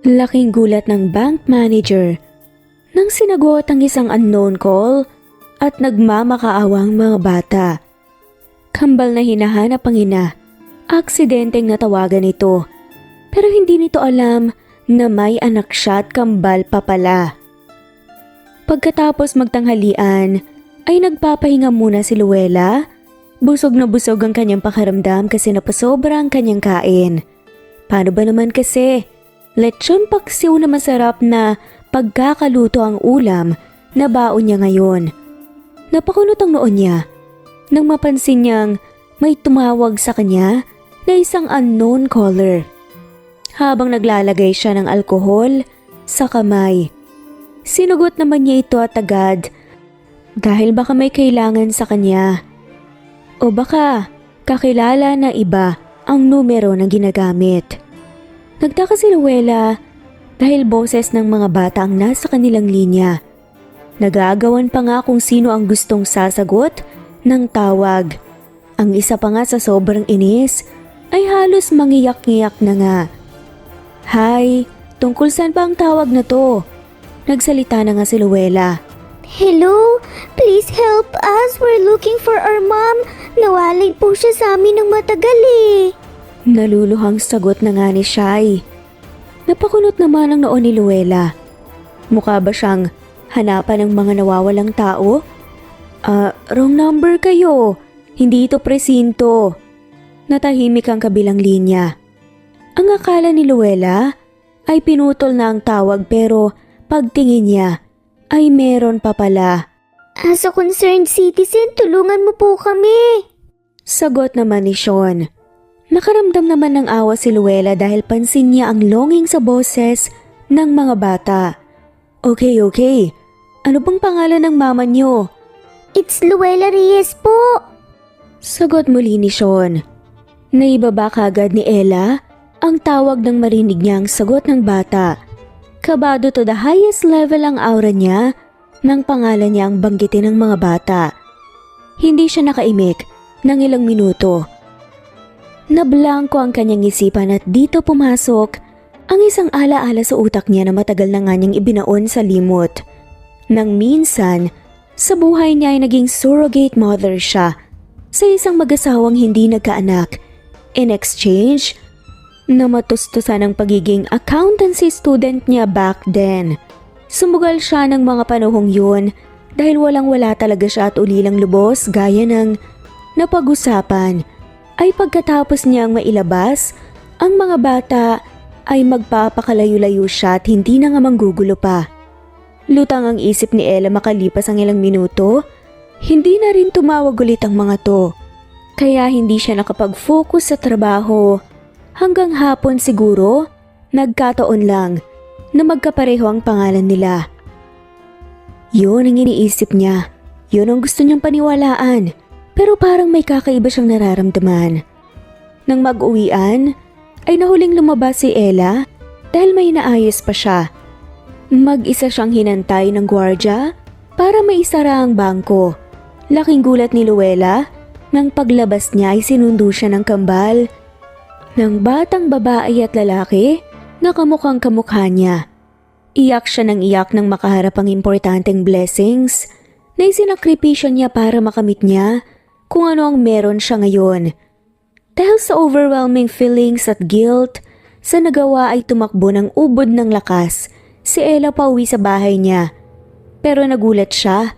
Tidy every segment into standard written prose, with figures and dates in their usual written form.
Laking gulat ng bank manager nang sinagot ang isang unknown call at nagmamakaawang mga bata. Kambal na hinahanap ang ina, aksidenteng natawagan ito. Pero hindi nito alam na may anak siya at kambal pa pala. Pagkatapos magtanghalian, ay nagpapahinga muna si Luella. Busog na busog ang kanyang pakiramdam kasi napasobra ang kanyang kain. Paano ba naman kasi? Lechon paksiw na masarap na pagkakaluto ang ulam na baon niya ngayon. Napakunot ang noon niya nang mapansin niyang may tumawag sa kanya na isang unknown caller. Habang naglalagay siya ng alkohol sa kamay. Sinugot naman niya ito at agad dahil baka may kailangan sa kanya. O baka kakilala na iba ang numero na ginagamit. Nagtaka si Luella dahil boses ng mga bata ang nasa kanilang linya. Nagagawan pa nga kung sino ang gustong sasagot ng tawag. Ang isa pa nga sa sobrang inis ay halos mangiyak-ngiyak na nga. Hi, tungkol saan ba ang tawag na to? Nagsalita na nga si Luella. Hello? Please help us. We're looking for our mom. Nawalay po siya sa amin ng matagal eh. Naluluhang sagot na nga ni Shai. Napakunot naman ang noon ni Luella. Mukha ba siyang hanapan ng mga nawawalang tao? Wrong number kayo. Hindi ito presinto. Natahimik ang kabilang linya. Ang akala ni Luella ay pinutol na ang tawag pero pagtingin niya ay meron pa pala. As a concerned citizen, tulungan mo po kami. Sagot naman ni Sean. Nakaramdam naman ng awa si Luella dahil pansin niya ang longing sa boses ng mga bata. Okay. Ano bang pangalan ng mama niyo? It's Luella Reyes po. Sagot muli ni Sean. Naibaba kagad ni Ella ang tawag nang marinig niya ang sagot ng bata. Kabado to the highest level ang aura niya nang pangalan niya ang banggitin ng mga bata. Hindi siya nakaimik ng ilang minuto. Nablangko ang kanyang isipan at dito pumasok ang isang alaala sa utak niya na matagal na nga niyang ibinaon sa limot. Nang minsan, sa buhay niya ay naging surrogate mother siya sa isang mag-asawang hindi nagkaanak. In exchange, na matustusan ang pagiging accountancy student niya back then. Sumugal siya ng mga panahong yun dahil walang-wala talaga siya at ulilang lubos gaya ng napag-usapan ay pagkatapos niyang mailabas, ang mga bata ay magpapakalayo-layo siya at hindi na nga manggugulo pa. Lutang ang isip ni Ella makalipas ang ilang minuto, hindi na rin tumawag ulit ang mga to. Kaya hindi siya nakapag-focus sa trabaho. Hanggang hapon siguro, nagkataon lang na magkapareho ang pangalan nila. Yun ang iniisip niya. Yun ang gusto niyang paniwalaan. Pero parang may kakaiba siyang nararamdaman. Nang mag-uwian, ay nahuling lumabas si Ella dahil may inaayos pa siya. Mag-isa siyang hinantay ng gwardya para maisara ang bangko. Laking gulat ni Luella nang paglabas niya ay sinundo siya ng kambal. Ng batang babae at lalaki na kamukhang kamukha niya. Iyak siya ng iyak nang makaharap ang importanteng blessings na isinakripisyo niya para makamit niya kung ano ang meron siya ngayon. Dahil sa overwhelming feelings at guilt, sa nagawa ay tumakbo ng ubod ng lakas si Ella pauwi sa bahay niya. Pero nagulat siya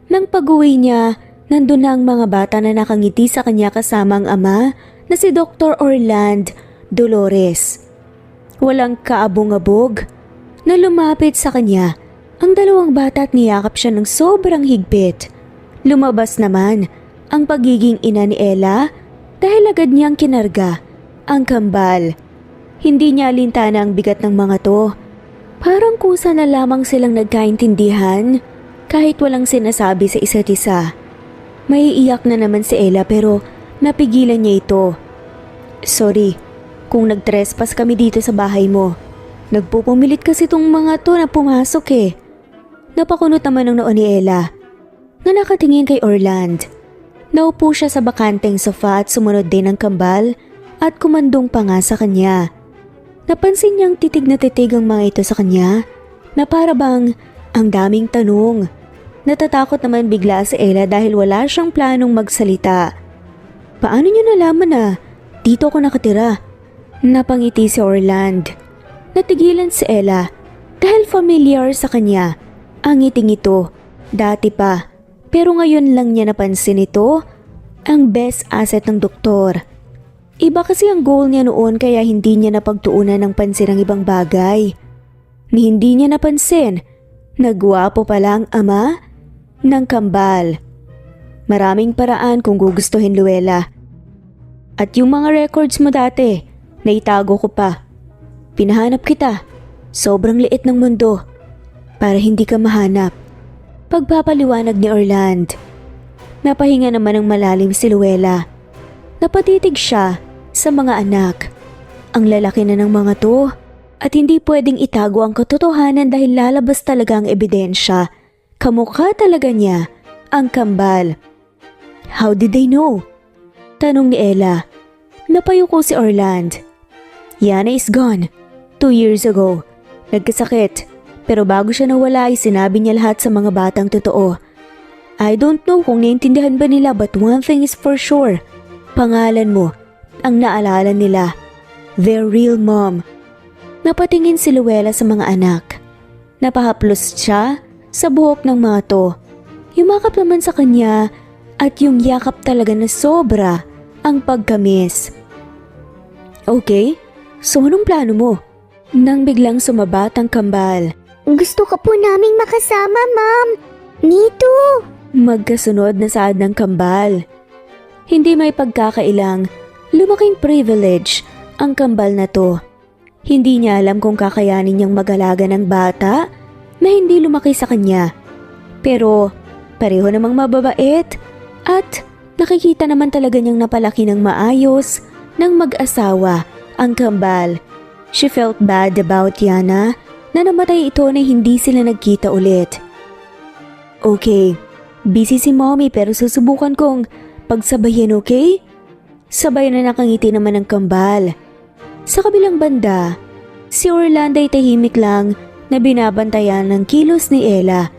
nang pag-uwi niya, nandun na ang mga bata na nakangiti sa kanya kasama ang ama na si Dr. Orland Dolores. Walang kaabong-abog na lumapit sa kanya ang dalawang bata at niyakap siya ng sobrang higpit. Lumabas naman ang pagiging ina ni Ella dahil agad niyang kinarga ang kambal. Hindi niya alintana ang bigat ng mga to. Parang kusa na lamang silang nagkaintindihan kahit walang sinasabi sa isa't isa. Maiiyak na naman si Ella pero napigilan niya ito. Sorry, kung nagtrespass kami dito sa bahay mo. Nagpupumilit kasi tong mga to na pumasok eh. Napakunot naman ang noon ni Ella na nakatingin kay Orland. Naupo siya sa bakanteng sofa at sumunod din ang kambal at kumandong pa nga sa kanya. Napansin niyang titig na titig ang mga ito sa kanya na para bang ang daming tanong. Natatakot naman bigla si Ella dahil wala siyang planong magsalita. Paano niyo nalaman na dito ako nakatira? Napangiti si Orland. Natigilan si Ella dahil familiar sa kanya ang ngiting ito dati pa. Pero ngayon lang niya napansin ito, ang best asset ng doktor. Iba kasi ang goal niya noon kaya hindi niya napagtuunan ng pansin ang ibang bagay. Ni hindi niya napansin na gwapo pala ang ama ng kambal. Maraming paraan kung gugustuhin, Luella. At yung mga records mo dati, naitago ko pa. Pinahanap kita. Sobrang liit ng mundo. Para hindi ka mahanap. Pagpapaliwanag ni Orland. Napahinga naman ng malalim si Luella. Napatitig siya sa mga anak. Ang lalaki na ng mga to at hindi pwedeng itago ang katotohanan dahil lalabas talaga ang ebidensya. Kamukha talaga niya ang kambal. How did they know? Tanong ni Ella. Napayuko si Orland. Yana is gone. 2 years ago. Nagkasakit. Pero bago siya nawala ay sinabi niya lahat sa mga batang totoo. I don't know kung naintindihan ba nila but one thing is for sure. Pangalan mo ang naalala nila. Their real mom. Napatingin si Luella sa mga anak. Napahaplos siya sa buhok ng mga to. Yumakap naman sa kanya at yung yakap talaga na sobra ang pagkamis. Okay, so anong plano mo? Nang biglang sumabat ang kambal. Gusto ka po naming makasama, Ma'am. Me too. Magkasunod na saad ng kambal. Hindi may pagkakailang, lumaking privilege ang kambal na to. Hindi niya alam kung kakayanin niyang mag-alaga ng bata na hindi lumaki sa kanya. Pero pareho namang mababait at nakikita naman talaga niyang napalaki ng maayos ng mag-asawa ang kambal. She felt bad about Yana na namatay ito na hindi sila nagkita ulit. Okay, busy si mommy pero susubukan kong pagsabayin, okay? Sabay na nakangiti naman ang kambal. Sa kabilang banda, si Orlando ay tahimik lang na binabantayan ng kilos ni Ella.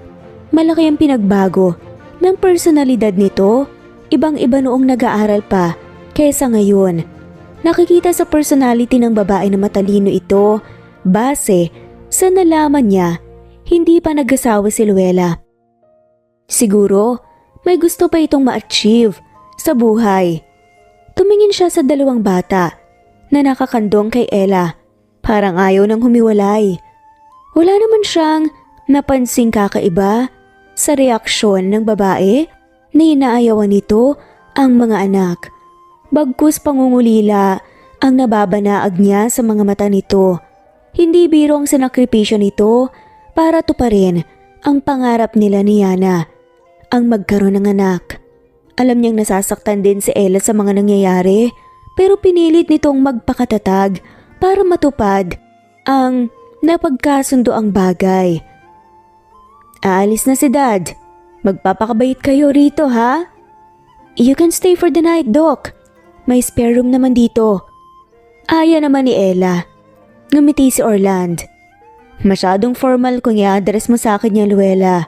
Malaki ang pinagbago ng personalidad nito, ibang-iba noong nag-aaral pa kaysa ngayon. Nakikita sa personality ng babae na matalino ito base sa nalaman niya hindi pa nag-asawa si Luella. Siguro may gusto pa itong ma-achieve sa buhay. Tumingin siya sa dalawang bata na nakakandong kay Ella. Parang ayaw nang humiwalay. Wala naman siyang napansing kakaiba sa reaksyon ng babae na inaayawan nito ang mga anak. Bagkus pangungulila ang nababanaag niya sa mga mata nito. Hindi biro ang sinakripisyo nito para tuparin ang pangarap nila ni Yana, ang magkaroon ng anak. Alam niyang nasasaktan din si Ella sa mga nangyayari pero pinilit nitong magpakatatag para matupad ang napagkasundoang bagay. Aalis na si Dad. Magpapakabait kayo rito, ha? You can stay for the night, Doc. May spare room naman dito. Aya naman ni Ella. Ngumiti si Orland. Masyadong formal kung i-address mo sa akin yan, Luella.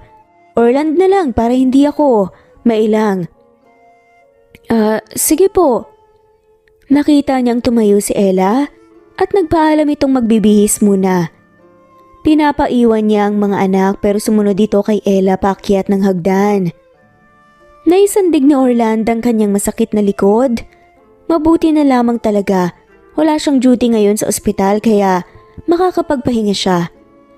Orland na lang para hindi ako mailang. Sige po. Nakita niyang tumayo si Ella at nagpaalam itong magbibihis muna. Pinapaiwan niya ang mga anak pero sumunod dito kay Ella paakyat ng hagdan. Naisandig ni Orland ang kanyang masakit na likod. Mabuti na lamang talaga. Wala siyang duty ngayon sa ospital kaya makakapagpahinga siya.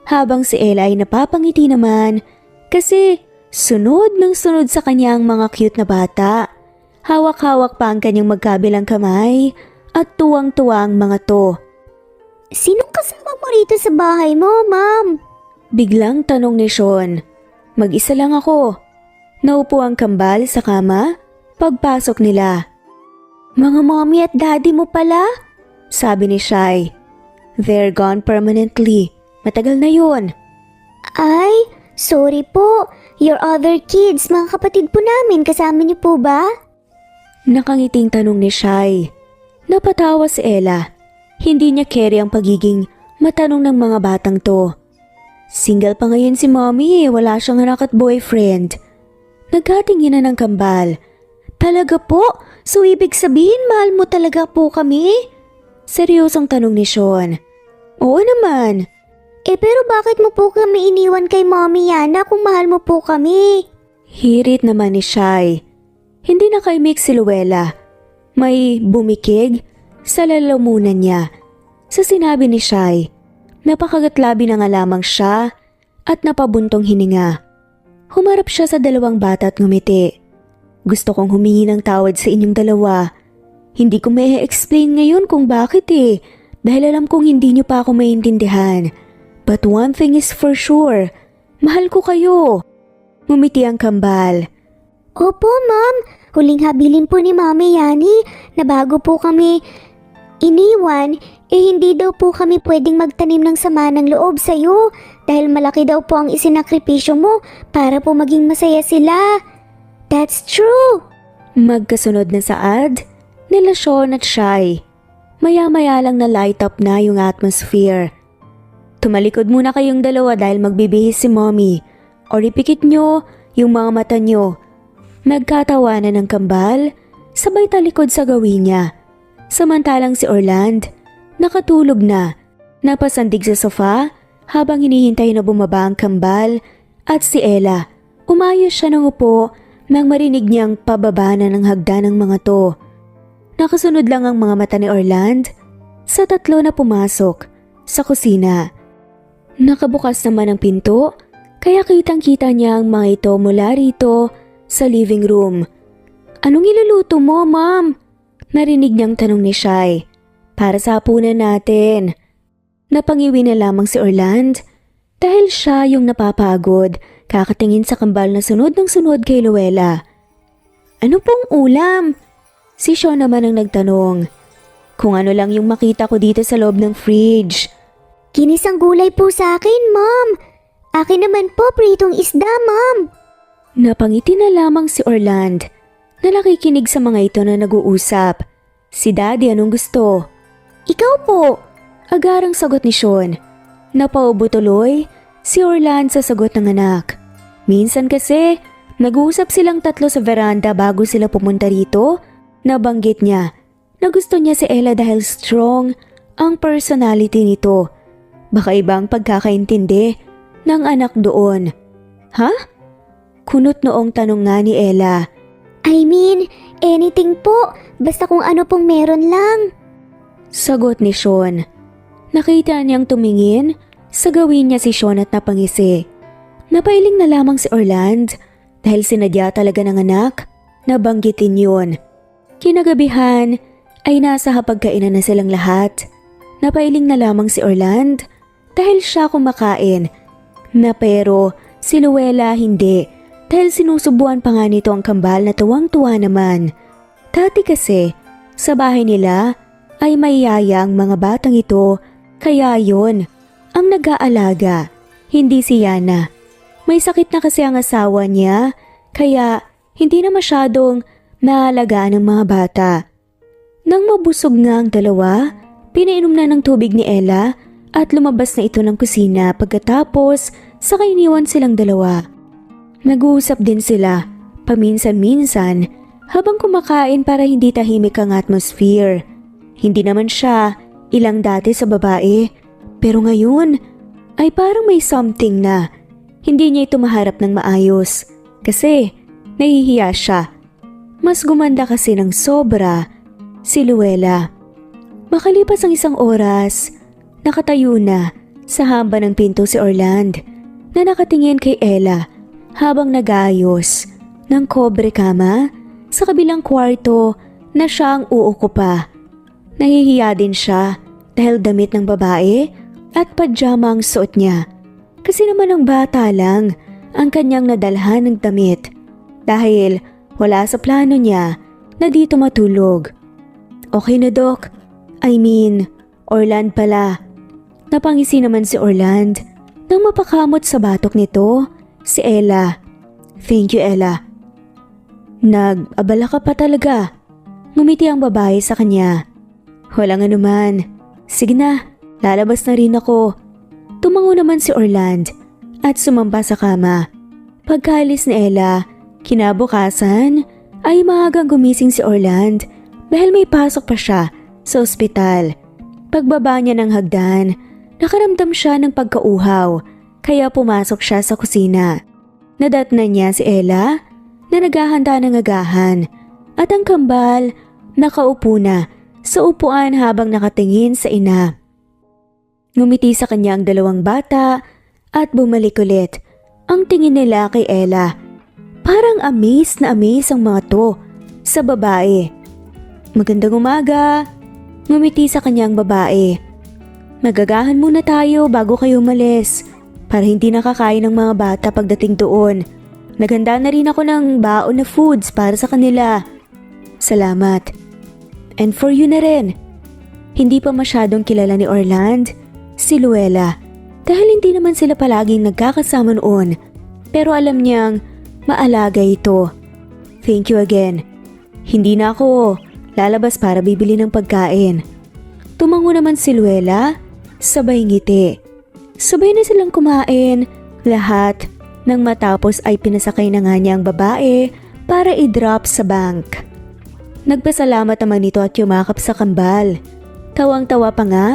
Habang si Ella ay napapangiti naman kasi sunod ng sunod sa kanya ang mga cute na bata. Hawak-hawak pa ang kanyang magkabilang kamay at tuwang-tuwa ang mga to. Sinong kasama mo rito sa bahay mo, Ma'am? Biglang tanong ni Sean. Mag-isa lang ako. Naupo ang kambal sa kama pagpasok nila. Mga mommy at daddy mo pala? Sabi ni Shai. They're gone permanently. Matagal na yun. Ay, sorry po. Your other kids, mga kapatid po namin, kasama niyo po ba? Nakangiting tanong ni Shai. Napatawa si Ella. Hindi niya carry ang pagiging matanong ng mga batang to. Single pa ngayon si mommy wala siyang anak at boyfriend. Nagkatingin na ng kambal. Talaga po? So ibig sabihin mahal mo talaga po kami? Seryosong tanong ni Sean. Oo naman. Pero bakit mo po kami iniwan kay Mommy Yana kung mahal mo po kami? Hirit naman ni Shai. Hindi nakaimik si Luella. May bumikig sa lalamunan niya. Sa sinabi ni Shai, napakagatlabi na nga lamang siya at napabuntong hininga. Humarap siya sa dalawang bata at ngumiti. Gusto kong humingi ng tawad sa inyong dalawa. Hindi ko may explain ngayon kung bakit dahil alam kong hindi niyo pa ako maintindihan. But one thing is for sure, mahal ko kayo. Ngumiti ang kambal. Opo, Ma'am. Huling habilin po ni Mami Yani na bago po kami iniwan, hindi daw po kami pwedeng magtanim ng sama ng loob sa iyo dahil malaki daw po ang isinakripisyo mo para po maging masaya sila. That's true. Magkasunod na saad, nila Sean at Shai. Maya-maya lang na light up na yung atmosphere. Tumalikod muna kayong dalawa dahil magbibihis si mommy. O ipikit nyo yung mga mata nyo. Nagkatawanan ng kambal, sabay talikod sa gawin niya. Samantalang si Orland, nakatulog na, napasandig sa sofa habang hinihintay na bumaba ang kambal at si Ella. Umayos siya ng upo nang marinig niyang pababa na ng hagdan ng mga to. Nakasunod lang ang mga mata ni Orland sa tatlo na pumasok sa kusina. Nakabukas naman ang pinto, kaya kitang-kita niya ang mga ito mula rito sa living room. Anong iluluto mo, Ma'am? Narinig niyang tanong ni Shai. Para sa hapunan natin. Napangiwi na lamang si Orland dahil siya yung napapagod, kakatingin sa kambal na sunod ng sunod kay Luella. Ano pong ulam? Si Sean naman ang nagtanong. Kung ano lang yung makita ko dito sa loob ng fridge. Kinis ang gulay po sa akin, Ma'am. Akin naman po pritong isda, Ma'am. Napangiti na lamang si Orland na nakikinig sa mga ito na nag-uusap. Si Daddy anong gusto? Ikaw po. Agarang sagot ni Sean. Napaubo tuloy si Orland sa sagot ng anak. Minsan kasi, nag-uusap silang tatlo sa veranda bago sila pumunta rito. Nabanggit niya na gusto niya si Ella dahil strong ang personality nito. Baka ibang pagkakaintindi ng anak doon. Ha? Kunot noong tanong nga ni Ella. I mean, anything po. Basta kung ano pong meron lang. Sagot ni Sean. Nakita niyang tumingin sa gawin niya si Sean at napangisi. Napailing na lamang si Orland dahil sinadya talaga ng anak na banggitin yun. Kinagabihan ay nasa hapagkainan na silang lahat. Napailing na lamang si Orland dahil siya kumakain. Na pero si Luella hindi dahil sinusubuan pa nga nito ang kambal na tuwang-tuwa naman. Dati kasi sa bahay nila ay may yaya ang mga batang ito kaya yon ang nag-aalaga, hindi si Yana. May sakit na kasi ang asawa niya kaya hindi na masyadong naalagaan ng mga bata. Nang mabusog nga ang dalawa, pinainom na ng tubig ni Ella at lumabas na ito ng kusina pagkatapos sa iniwan silang dalawa. Nag-uusap din sila, paminsan-minsan, habang kumakain para hindi tahimik ang atmosphere. Hindi naman siya ilang dati sa babae, pero ngayon ay parang may something na. Hindi niya ito maharap ng maayos kasi nahihiya siya. Mas gumanda kasi ng sobra si Luella. Makalipas ang isang oras, nakatayo na sa hamba ng pinto si Orland na nakatingin kay Ella habang nag-aayos ng kobre kama sa kabilang kwarto na siya ang uukupa. Nahihiya din siya dahil damit ng babae at pajama ang suot niya. Kasi naman ang bata lang ang kanyang nadalhan ng damit dahil wala sa plano niya na dito matulog. Okay na, Doc. I mean, Orland pala. Napangisi naman si Orland nang mapakamot sa batok nito si Ella. Thank you, Ella. Nag-abala ka pa talaga. Ngumiti ang babae sa kanya. Walang anuman. Sige na, lalabas na rin ako. Tumango naman si Orland at sumamba sa kama. Pagkaalis ni Ella, kinabukasan ay maagang gumising si Orland dahil may pasok pa siya sa ospital. Pagbaba niya ng hagdan, nakaramdam siya ng pagkauhaw kaya pumasok siya sa kusina. Nadatnan niya si Ella na naghahanda ng agahan at ang kambal nakaupo na sa upuan habang nakatingin sa ina. Ngumiti sa kanya ang dalawang bata at bumalik ulit ang tingin nila kay Ella. Parang amaze na amaze ang mga to sa babae. Magandang umaga. Ngumiti sa kanyang babae. Magagahan muna tayo bago kayo umalis para hindi nakakain ng mga bata pagdating doon. Naghanda na rin ako ng baon na foods para sa kanila. Salamat. And for you na rin. Hindi pa masyadong kilala ni Orland si Luella dahil hindi naman sila palaging nagkakasama noon, pero alam niyang maalaga ito. Thank you again. Hindi na ako lalabas para bibili ng pagkain. Tumango naman si Luella, sabay ngiti. Sabay na silang kumain, lahat. Nang matapos ay pinasakay na nga niya ang babae para i-drop sa bank. Nagpasalamat naman ito at yumakap sa kambal. Tawang-tawa pa nga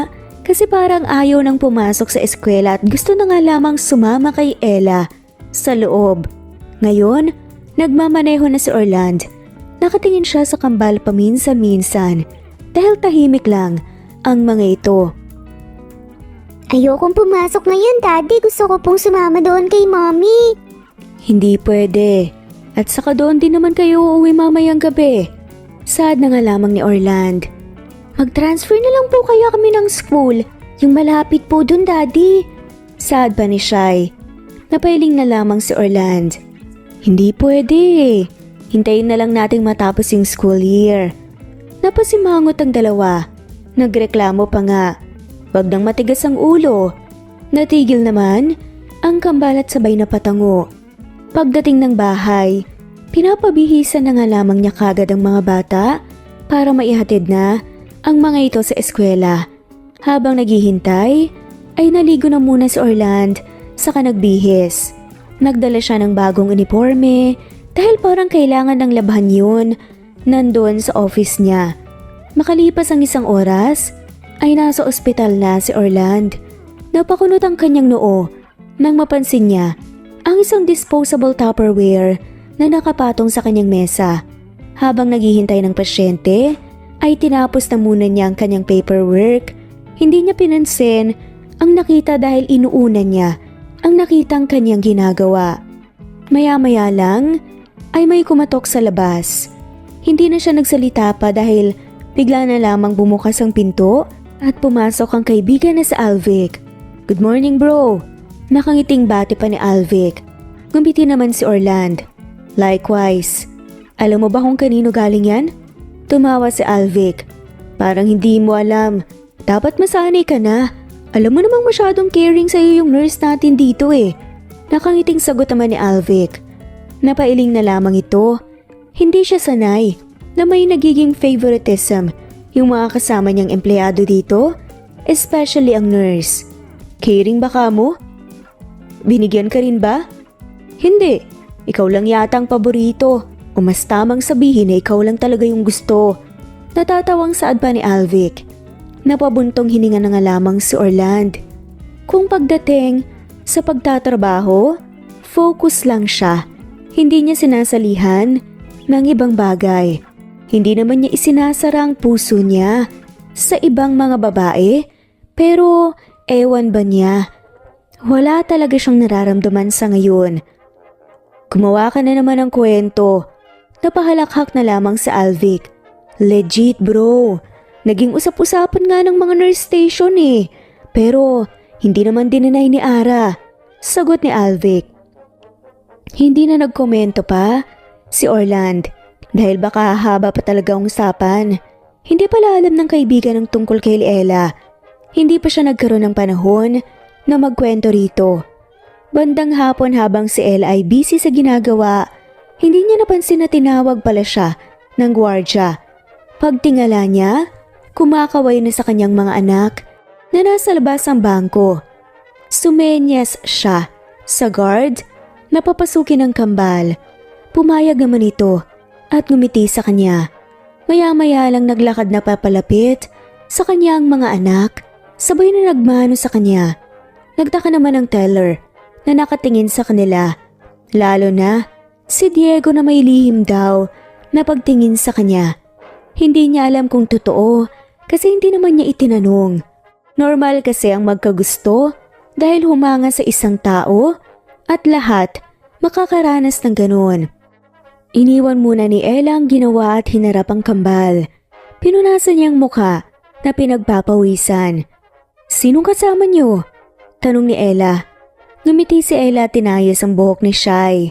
kasi parang ayaw nang pumasok sa eskwela at gusto na nga lamang sumama kay Ella sa loob. Ngayon, nagmamaneho na si Orland. Nakatingin siya sa kambal paminsan-minsan dahil tahimik lang ang mga ito. Ayokong pumasok ngayon, Daddy. Gusto ko pong sumama doon kay Mommy. Hindi pwede. At saka doon din naman kayo uuwi mamayang gabi. Sad na nga lamang ni Orland. Mag-transfer na lang po kaya kami ng school. Yung malapit po doon, Daddy. Sad pa ni Shai. Napailing na lamang si Orland. Hindi pwede. Hintayin na lang nating matapos yung school year. Napasimangot ang dalawa. Nagreklamo pa nga. Wag nang matigas ang ulo. Natigil naman ang kambal at sabay na patango. Pagdating ng bahay, pinapabihisan na nga lamang niya kagad ang mga bata para maihatid na ang mga ito sa eskwela. Habang naghihintay, ay naligo na muna si Orland saka nagbihis. Nagdala siya ng bagong uniforme dahil parang kailangan ng labhan yun nandun sa office niya. Makalipas ang isang oras, ay nasa ospital na si Orland. Napakunot ang kanyang noo nang mapansin niya ang isang disposable Tupperware na nakapatong sa kanyang mesa. Habang naghihintay ng pasyente, ay tinapos na muna niya ang kanyang paperwork. Hindi niya pinansin ang nakita dahil inuunan niya ang nakitang kanyang ginagawa. Maya-maya lang ay may kumatok sa labas. Hindi na siya nagsalita pa dahil bigla na lamang bumukas ang pinto at pumasok ang kaibigan na si Alvic. Good morning, bro. Nakangiting bati pa ni Alvic. Ngumiti naman si Orland. Likewise. Alam mo ba kung kanino galing yan? Tumawa si Alvic. Parang hindi mo alam. Dapat masanay ka na. Alam mo namang masyadong caring sa'yo yung nurse natin dito eh. Nakangiting sagot naman ni Alvic. Napailing na lamang ito. Hindi siya sanay na may nagiging favoritism yung mga kasama niyang empleyado dito, especially ang nurse. Caring ba ka mo? Binigyan ka rin ba? Hindi. Ikaw lang yata ang paborito. O mas tamang sabihin na ikaw lang talaga yung gusto. Natatawang saad pa ni Alvic. Napabuntong hininga na nga lamang si Orland. Kung pagdating sa pagtatrabaho, focus lang siya. Hindi niya sinasalihan ng ibang bagay. Hindi naman niya isinasara ang puso niya sa ibang mga babae, pero ewan ba niya? Wala talaga siyang nararamdaman sa ngayon. Gumawa ka na naman ng kwento. Napahalakhak na lamang sa Alvic. Legit bro. Naging usap-usapan nga ng mga nurse station eh. Pero hindi naman dininay ni Ara. Sagot ni Alvic. Hindi na nagkomento pa si Orland. Dahil baka haba pa talaga ang usapan. Hindi pala alam ng kaibigan ng tungkol kay Ella. Hindi pa siya nagkaroon ng panahon na magkwento rito. Bandang hapon habang si Ella ay busy sa ginagawa, hindi niya napansin na tinawag pala siya ng gwardya. Pagtingala niya, kumakaway na sa kanyang mga anak na nasa labas ng bangko. Sumenyas siya sa guard na papasukin ng kambal. Pumayag naman ito at ngumiti sa kanya. Maya-maya lang naglakad na papalapit sa kanyang mga anak, sabay na nagmano sa kanya. Nagtaka naman ang teller na nakatingin sa kanila, lalo na si Diego na may lihim daw na pagtingin sa kanya. Hindi niya alam kung totoo kasi hindi naman niya itinanong. Normal kasi ang magkagusto dahil humanga sa isang tao at lahat makakaranas ng ganun. Iniwan muna ni Ella ang ginawa at hinarap ang kambal. Pinunasan niyang mukha na pinagpapawisan. "Sinong kasama niyo?" tanong ni Ella. Ngumiti si Ella at tinayos ang buhok ni Shai.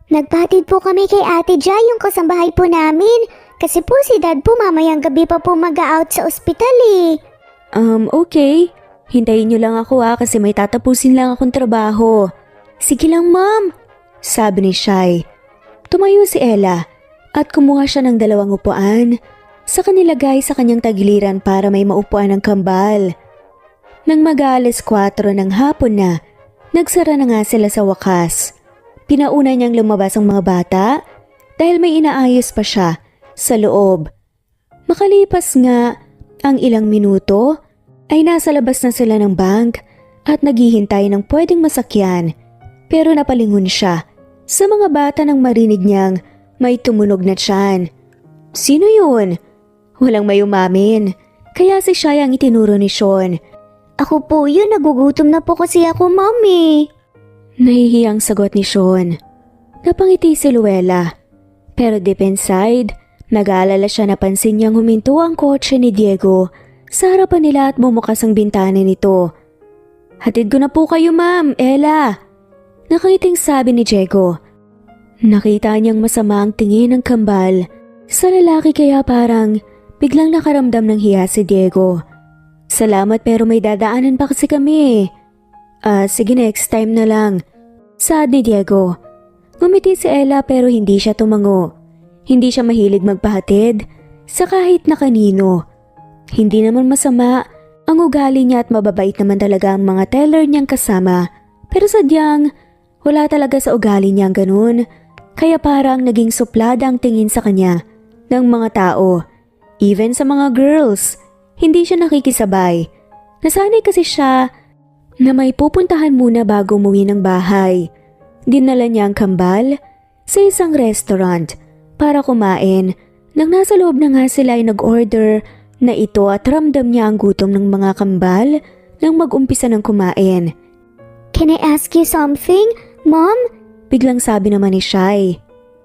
Nagpatid po kami kay Ate Jai, yung kasambahay po namin. Kasi po si Dad po mamayang gabi pa po mag-out sa ospital eh. Okay. Hintayin niyo lang ako kasi may tatapusin lang akong trabaho. "Sige lang, Ma'am," sabi ni Shai. Tumayo si Ella at kumuha siya ng 2 upuan. Saka nilagay sa kanyang tagiliran para may maupuan ng kambal. Nang mag-aalas 4 ng hapon na, nagsara na nga sila sa wakas. Pinauna niyang lumabas ang mga bata dahil may inaayos pa siya sa loob. Makalipas nga ang ilang minuto ay nasa labas na sila ng bank at naghihintay ng pwedeng masakyan. Pero napalingon siya sa mga bata nang marinig niyang may tumunog na tiyan. "Sino yun?" Walang may umamin, kaya si Shai ang itinuro ni Sean. Ako po yun, nagugutom na po kasi ako, Mami. Nahihiyang sagot ni Sean. Napangiti si Luella. Pero deep inside, nag-aalala siya na pansin niyang huminto ang kotse ni Diego sa harapan nila at bumukas ang bintana nito. "Hatid ko na po kayo, Ma'am, Ella." Nakangiting sabi ni Diego. Nakita niyang masama ang tingin ng kambal sa lalaki kaya parang biglang nakaramdam ng hiya si Diego. "Salamat pero may dadaanan pa kasi kami." Sige next time na lang," saad ni Diego. Ngumiti si Ella pero hindi siya tumango. Hindi siya mahilig magpahatid sa kahit na kanino. Hindi naman masama ang ugali niya at mababait naman talaga ang mga teller niyang kasama. Pero sadyang wala talaga sa ugali niyang ganun. Kaya parang naging suplada ang tingin sa kanya ng mga tao. Even sa mga girls, hindi siya nakikisabay. Nasanay kasi siya na may pupuntahan muna bago umuwi ng bahay. Dinala niya ang kambal sa isang restaurant para kumain. Nang nasa loob na nga sila ay nag-order na ito at ramdam niya ang gutom ng mga kambal nang mag-umpisa ng kumain. Can I ask you something, Mom? Biglang sabi naman ni Shai.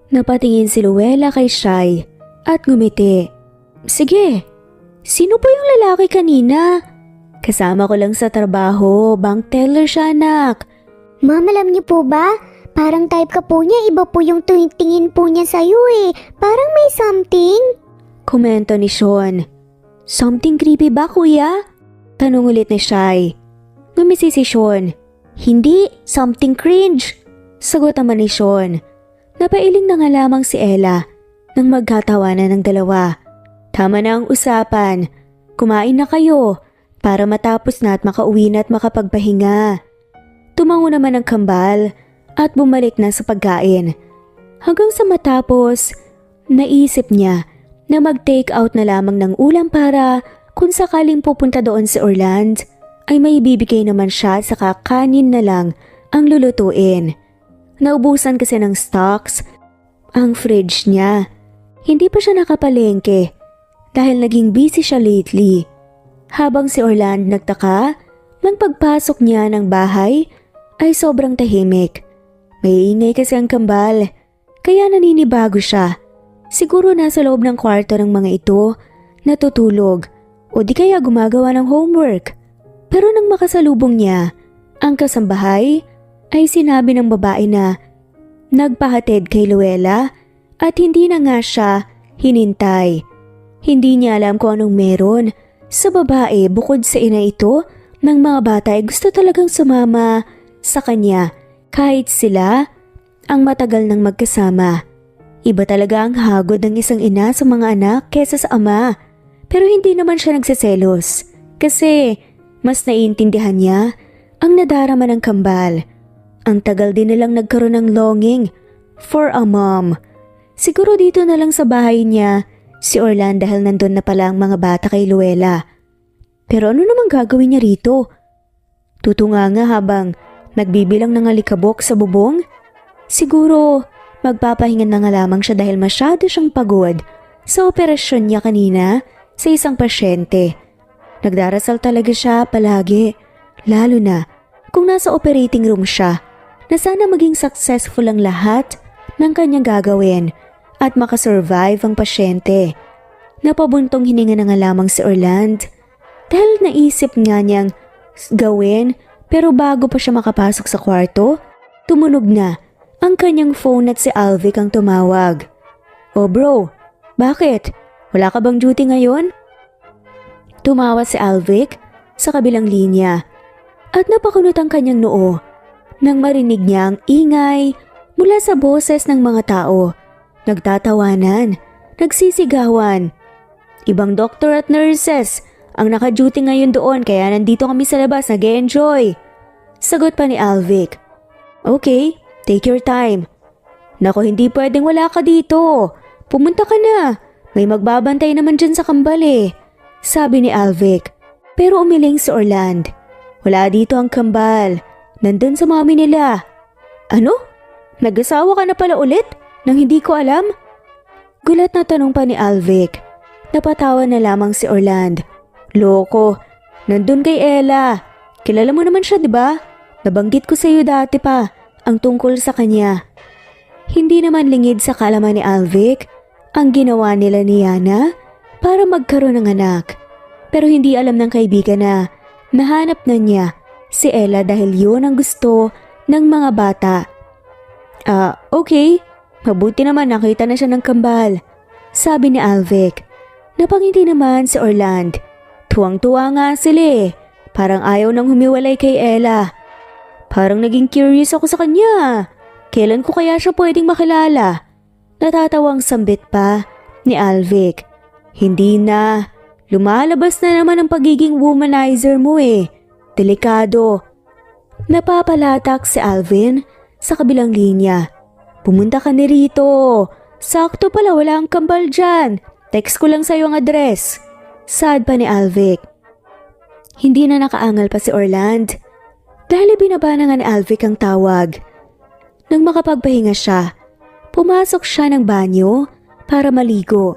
Napatingin si Luella kay Shai at ngumiti. Sige, sino po yung lalaki kanina? Kasama ko lang sa trabaho, bank teller siya anak. Ma'am, alam niyo po ba? Parang type ka po niya, iba po yung tingin po niya sa'yo eh. Parang may something. Komento ni Sean. Something creepy ba kuya? Tanong ulit ni Shai. Ngumisi si Sean. Hindi, something cringe. Sagot naman ni Sean. Napailing na nga lamang si Ella nang magkatawanan ng dalawa. Tama na ang usapan. Kumain na kayo para matapos na at makauwi na at makapagpahinga. Tumango naman ang kambal at bumalik na sa pagkain. Hanggang sa matapos, naisip niya na mag-take out na lamang ng ulam para kung sakaling pupunta doon si Orland, ay may bibigay naman siya sa kakanin na lang ang lulutuin. Naubusan kasi ng stocks ang fridge niya. Hindi pa siya nakapalengke dahil naging busy siya lately. Habang si Orland nagtaka, nang pagpasok niya ng bahay ay sobrang tahimik. May ingay kasi ang kambal, kaya naninibago siya. Siguro nasa loob ng kwarto ng mga ito, natutulog o di kaya gumagawa ng homework. Pero nang makasalubong niya, ang kasambahay ay sinabi ng babae na nagpahatid kay Luella at hindi na nga siya hinintay. Hindi niya alam kung anong meron sa babae bukod sa ina ito ng mga bata ay gusto talagang sumama sa kanya kahit sila ang matagal nang magkasama. Iba talaga ang hagod ng isang ina sa mga anak kesa sa ama. Pero hindi naman siya nagseselos kasi mas naiintindihan niya ang nadarama ng kambal. Ang tagal din nilang nagkaroon ng longing for a mom. Siguro dito na lang sa bahay niya si Orlan dahil nandun na pala ang mga bata kay Luella. Pero ano namang gagawin niya rito? Tutunga nga habang nagbibilang ng alikabok sa bubong? Siguro magpapahinga na nga lamang siya dahil masyado siyang pagod sa operasyon niya kanina sa isang pasyente. Nagdarasal talaga siya palagi, lalo na kung nasa operating room siya, na sana maging successful ang lahat ng kanyang gagawin at makasurvive ang pasyente. Napabuntong hininga na nga lamang si Orland dahil naisip nga niyang gawin, pero bago pa siya makapasok sa kwarto, tumunog na ang kanyang phone at si Alvic ang tumawag. "Oh bro, bakit? Wala ka bang duty ngayon?" Tumawa si Alvic sa kabilang linya at napakunot ang kanyang noo nang marinig niya ang ingay mula sa boses ng mga tao. Nagtatawanan, nagsisigawan. "Ibang doktor at nurses ang naka-duty ngayon doon kaya nandito kami sa labas nag-e-enjoy." Sagot pa ni Alvic. "Okay, take your time." "Nako, hindi pwedeng wala ka dito. Pumunta ka na. May magbabantay naman dyan sa kambal eh," sabi ni Alvic. Pero umiling si Orland. "Wala dito ang kambal. Nandun sa mami nila." "Ano? Nag-asawa ka na pala ulit nang hindi ko alam?" Gulat na tanong pa ni Alvic. Napatawa na lamang si Orland. "Loko, nandun kay Ella. Kilala mo naman siya, di ba? Nabanggit ko sa iyo dati pa ang tungkol sa kanya." Hindi naman lingid sa kaalaman ni Alvic ang ginawa nila ni Yana para magkaroon ng anak. Pero hindi alam ng kaibigan na nahanap na niya si Ella dahil yun ang gusto ng mga bata. Okay. Mabuti naman nakita na siya ng kambal," sabi ni Alvic. Napangiti naman si Orland. Tuwang-tuwa nga sila eh. Parang ayaw nang humiwalay kay Ella. "Parang naging curious ako sa kanya. Kailan ko kaya siya pwedeng makilala?" Natatawang sambit pa ni Alvic. "Hindi na. Lumalabas na naman ang pagiging womanizer mo eh. Delikado." Napapalatak si Alvin sa kabilang linya. "Pumunta ka na rito. Sakto pala wala ang kambal dyan. Text ko lang sa'yo ang address," saad pa ni Alvic. Hindi na nakaangal pa si Orland dahil binaba na nga ni Alvic ang tawag. Nang makapagpahinga siya, pumasok siya ng banyo para maligo.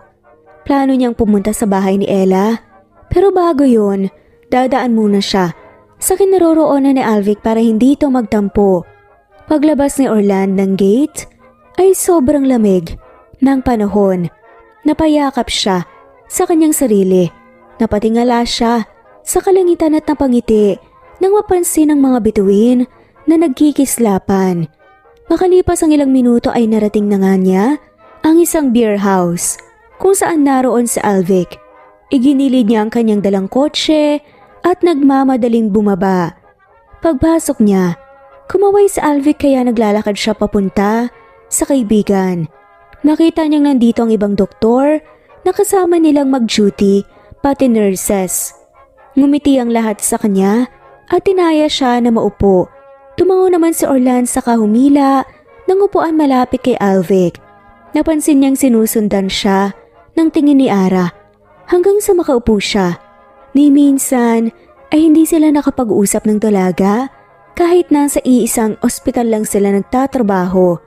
Plano niyang pumunta sa bahay ni Ella, pero bago yun, dadaan muna siya sa kinaroroonan ni Alvic para hindi ito magtampo. Paglabas ni Orland ng gate ay sobrang lamig ng panahon. Napayakap siya sa kanyang sarili. Napatingala siya sa kalangitan at napangiti nang mapansin ang mga bituin na nagkikislapan. Makalipas ang ilang minuto ay narating na nga niya ang isang beer house kung saan naroon si Alvic. Iginilid niya ang kanyang dalang kotse at nagmamadaling bumaba. Pagpasok niya, kumaway si Alvic kaya naglalakad siya papunta sa kaibigan. Nakita niyang nandito ang ibang doktor na kasama nilang mag-duty pati nurses. Ngumiti ang lahat sa kanya at tinaya siya na maupo. Tumango naman si Orland sa kahumila ng upuan malapit kay Alvic. Napansin niyang sinusundan siya ng tingin ni Ara hanggang sa makaupo siya. Ni minsan ay hindi sila nakapag-uusap ng dalaga kahit nasa iisang ospital lang sila nagtatrabaho.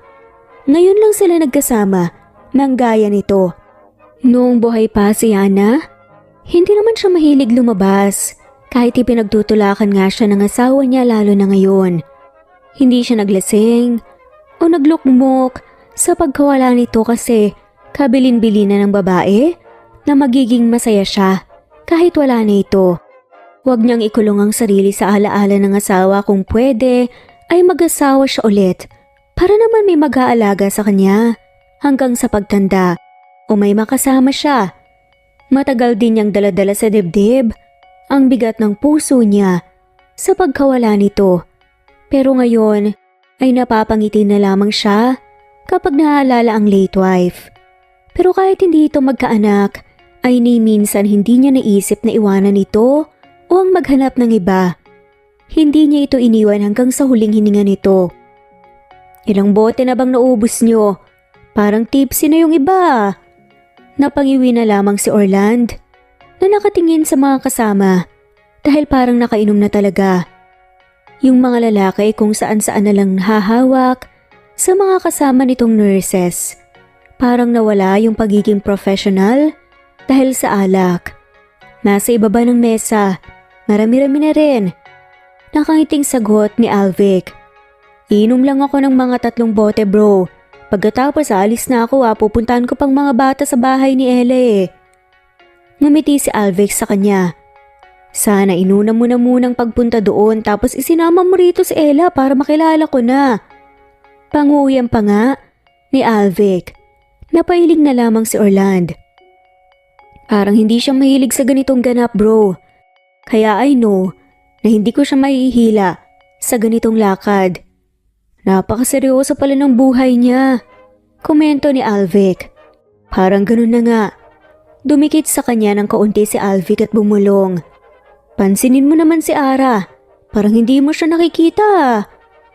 Ngayon lang sila nagkasama ng gaya nito. Noong buhay pa si Yana, hindi naman siya mahilig lumabas kahit ipinagtutulakan nga siya ng asawa niya lalo na ngayon. Hindi siya naglasing o naglukmok sa pagkawala nito kasi kabilin-bilin na ng babae na magiging masaya siya kahit wala na ito. Huwag niyang ikulong ang sarili sa alaala ng asawa, kung pwede ay mag-asawa siya ulit para naman may mag-aalaga sa kanya hanggang sa pagtanda o may makasama siya. Matagal din niyang daladala sa dibdib ang bigat ng puso niya sa pagkawala nito. Pero ngayon ay napapangiti na lamang siya kapag naaalala ang late wife. Pero kahit hindi ito magkaanak, ay ni minsan hindi niya naisip na iwanan ito o ang maghanap ng iba. Hindi niya ito iniwan hanggang sa huling hininga nito. Ilang bote na bang naubos niyo? Parang tipsy na yung iba. Napangiwi na lamang si Orland na nakatingin sa mga kasama dahil parang nakainom na talaga. Yung mga lalaki kung saan-saan na lang hahawak sa mga kasama nitong nurses. Parang nawala yung pagiging professional dahil sa alak. Nasa ibaba ng mesa, marami-rami na rin. Nakangiting sagot ni Alvic. Inom lang ako ng mga 3 bote bro. Pagkatapos alis na ako pupuntahan ko pang mga bata sa bahay ni Ella eh. Ngumiti si Alvic sa kanya. Sana inuna mo na munang pagpunta doon tapos isinama mo rito si Ella para makilala ko na. Panguyam pa nga ni Alvic. Napailing na lamang si Orland. Parang hindi siya mahilig sa ganitong ganap bro. Kaya I know na hindi ko siya mahihila sa ganitong lakad. Napakaseryoso pala ng buhay niya. Komento ni Alvic. Parang ganun na nga. Dumikit sa kanya ng kaunti si Alvic at bumulong. Pansinin mo naman si Ara. Parang hindi mo siya nakikita.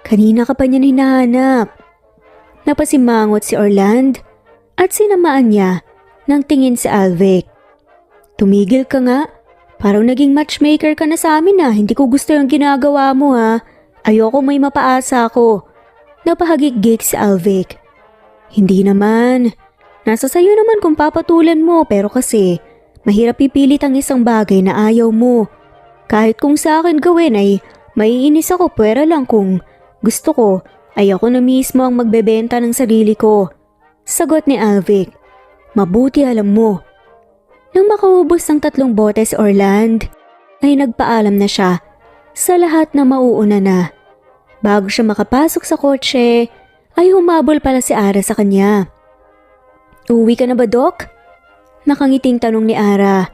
Kanina ka pa niya hinahanap. Napasimangot si Orland at sinamaan niya ng tingin si Alvic. Tumigil ka nga. Parang naging matchmaker ka na sa amin ah. Hindi ko gusto yung ginagawa mo ha. Ayoko may mapaasa ako. Napahagik-gik si Alvic. Hindi naman. Nasa sayo naman kung papatulan mo pero kasi mahirap pipilit ang isang bagay na ayaw mo. Kahit kung sa akin gawin ay maiinis ako pwera lang kung gusto ko ay ako na mismo ang magbebenta ng sarili ko. Sagot ni Alvic. Mabuti alam mo. Nang makaubos ng 3 bote si Orland ay nagpaalam na siya sa lahat na mauuna na. Bago siya makapasok sa kotse, ay humabol pala si Ara sa kanya. Uwi ka na ba, Doc? Nakangiting tanong ni Ara.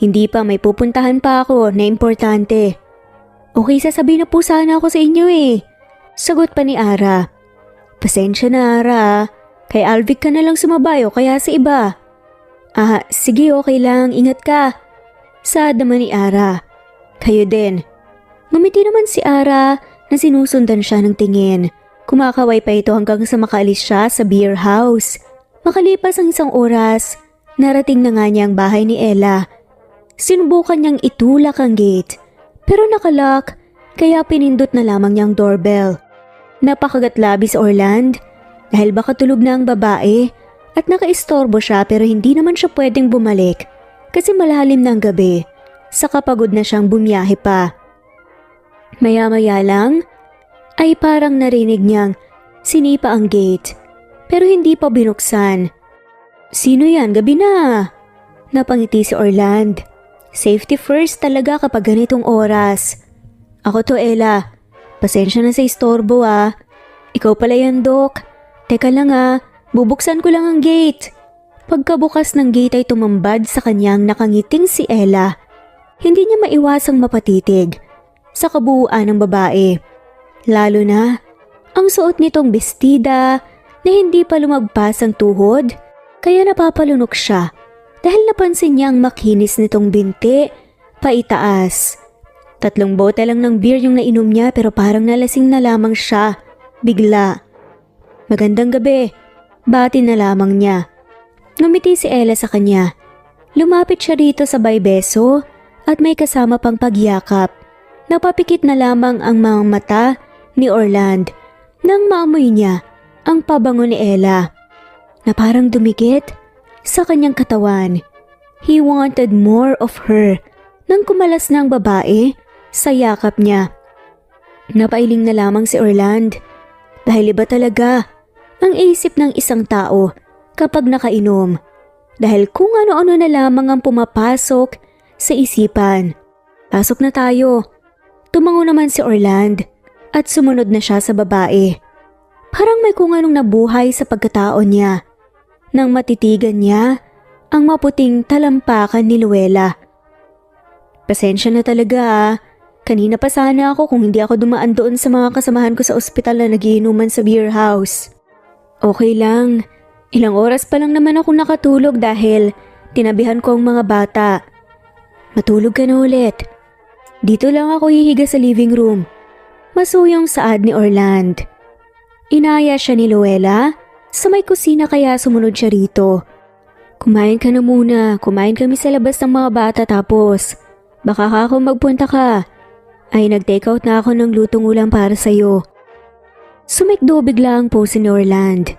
Hindi pa, may pupuntahan pa ako na importante. Okay, sasabihin na po sana ako sa inyo eh. Sagot pa ni Ara. Pasensya na Ara, kay Alvic ka na lang sumabay o kaya sa iba. Sige okay lang, ingat ka. Saad naman ni Ara. Kayo din. Ngumiti naman si Ara na sinusundan siya ng tingin. Kumakaway pa ito hanggang sa makaalis siya sa beer house. Makalipas ang 1 oras, narating na nga niya ang bahay ni Ella. Sinubukan niyang itulak ang gate, pero nakalock, kaya pinindot na lamang niyang doorbell. Napakagatlabi si Orland dahil baka tulog na ang babae at nakaistorbo siya pero hindi naman siya pwedeng bumalik kasi malalim na ang gabi. Saka pagod na siyang bumiyahe pa. Maya-maya lang ay parang narinig niyang sinipa ang gate pero hindi pa binuksan. Sino yan? Gabi na. Napangiti si Orland. Safety first talaga kapag ganitong oras. Ako to Ella. Pasensya na sa istorbo ah. Ikaw pala yan Doc. Teka lang bubuksan ko lang ang gate. Pagkabukas ng gate ay tumambad sa kanyang nakangiting si Ella. Hindi niya maiwasang mapatitig sa kabuuan ng babae. Lalo na ang suot nitong bestida na hindi pa lumagpas ang tuhod kaya napapalunok siya dahil napansin niya ang makinis nitong binti paitaas. 3 bote lang ng beer yung nainom niya pero parang nalasing na lamang siya bigla. Magandang gabi, bati na lamang niya. Ngumiti si Ella sa kanya. Lumapit siya rito sa baybeso at may kasama pang pagyakap. Napapikit na lamang ang mga mata ni Orland nang maamoy niya ang pabango ni Ella na parang dumikit sa kanyang katawan. He wanted more of her nang kumalas ng babae sa yakap niya. Napailing na lamang si Orland dahil iba talaga ang isip ng isang tao kapag nakainom dahil kung ano-ano na lamang ang pumapasok sa isipan. Pasok na tayo. Tumango naman si Orland at sumunod na siya sa babae. Parang may kung anong nabuhay sa pagkatao niya nang matitigan niya ang maputing talampakan ni Luella. Pasensya na talaga Kanina pa sana ako kung hindi ako dumaan doon sa mga kasamahan ko sa ospital na nagiinuman sa beer house. Okay lang. Ilang oras pa lang naman ako nakatulog dahil tinabihan ko ang mga bata. Matulog ka na ulit. Dito lang ako hihiga sa living room. Masuyong saad ni Orland. Inaya siya ni Luella sa may kusina kaya sumunod siya rito. Kumain ka na muna, kumain kami sa labas ng mga bata tapos baka ako magpunta ka. Ay nag-take out na ako ng lutong ulam para sa'yo. Sumikdo bigla ang pose ni Orland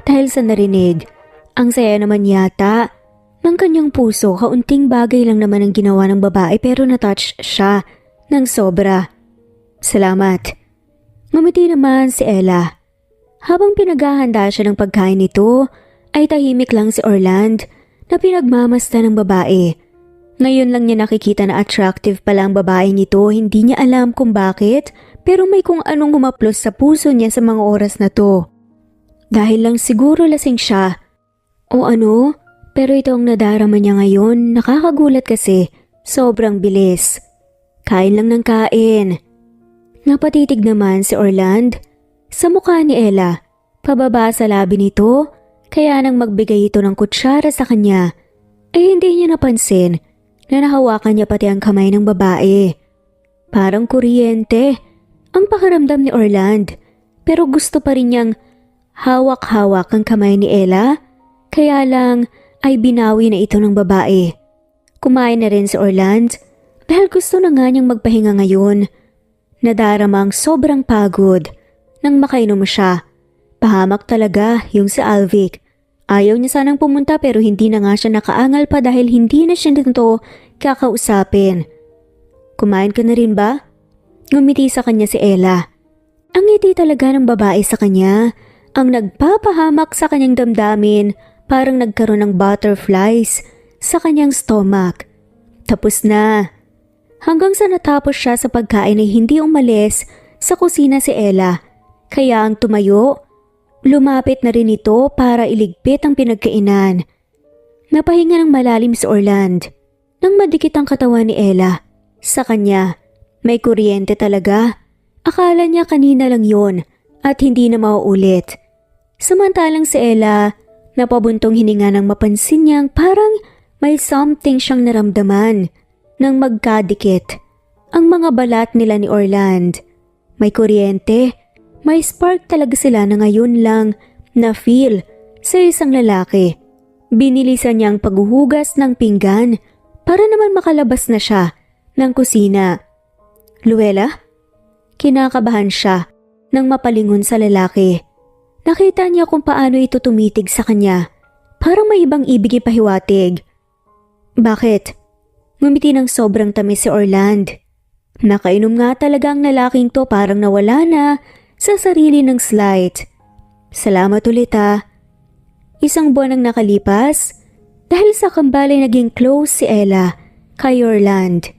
dahil sa narinig. Ang saya naman yata ng kanyang puso, kaunting bagay lang naman ang ginawa ng babae pero natouch siya ng sobra. Salamat. Ngumiti naman si Ella. Habang pinaghahanda siya ng pagkain nito, ay tahimik lang si Orland na pinagmamasdan ng babae. Ngayon lang niya nakikita na attractive pala ang babae nito, hindi niya alam kung bakit, pero may kung anong humaplos sa puso niya sa mga oras na to. Dahil lang siguro lasing siya. O ano, pero ito ang nadarama niya ngayon, nakakagulat kasi, sobrang bilis. Kain lang ng kain. Napatitig naman si Orland sa mukha ni Ella, pababa sa labi nito. Kaya nang magbigay ito ng kutsara sa kanya, ay hindi niya napansin na nahawakan niya pati ang kamay ng babae. Parang kuryente ang pakiramdam ni Orland, pero gusto pa rin niyang hawak-hawak ang kamay ni Ella, kaya lang ay binawi na ito ng babae. Kumain na rin si Orland dahil gusto na nga niyang magpahinga ngayon. Nadarama ang sobrang pagod nang makainom siya. Pahamak talaga yung si Alvic. Ayaw niya sanang pumunta pero hindi na nga siya nakaangal pa dahil hindi na siya nito kakausapin. Kumain ka na rin ba? Ngumiti sa kanya si Ella. Ang ngiti talaga ng babae sa kanya, ang nagpapahamak sa kanyang damdamin, parang nagkaroon ng butterflies sa kanyang stomach. Tapos na. Hanggang sa natapos siya sa pagkain ay hindi umalis sa kusina si Ella. Kaya ang tumayo, lumapit na rin ito para iligpit ang pinagkainan. Napahinga ng malalim si Orland nang madikit ang katawan ni Ella. Sa kanya, may kuryente talaga. Akala niya kanina lang yon at hindi na mauulit. Samantalang si Ella, napabuntong hininga nang mapansin niyang parang may something siyang naramdaman nang magkadikit ang mga balat nila ni Orland. May kuryente. May spark talaga sila na ngayon lang na-feel sa isang lalaki. Binilisan niya ang paghuhugas ng pinggan para naman makalabas na siya ng kusina. Luella? Kinakabahan siya nang mapalingon sa lalaki. Nakita niya kung paano ito tumitig sa kanya. Parang may ibang ibig ipahiwatig. Bakit? Ngumiti ng sobrang tamis si Orland. Nakainom nga talaga ang lalaking to, parang nawala na sa sarili ng slight. Salamat ulit ha. Isang buwan ang nakalipas dahil sa kambal ay naging close si Ella kay Orland.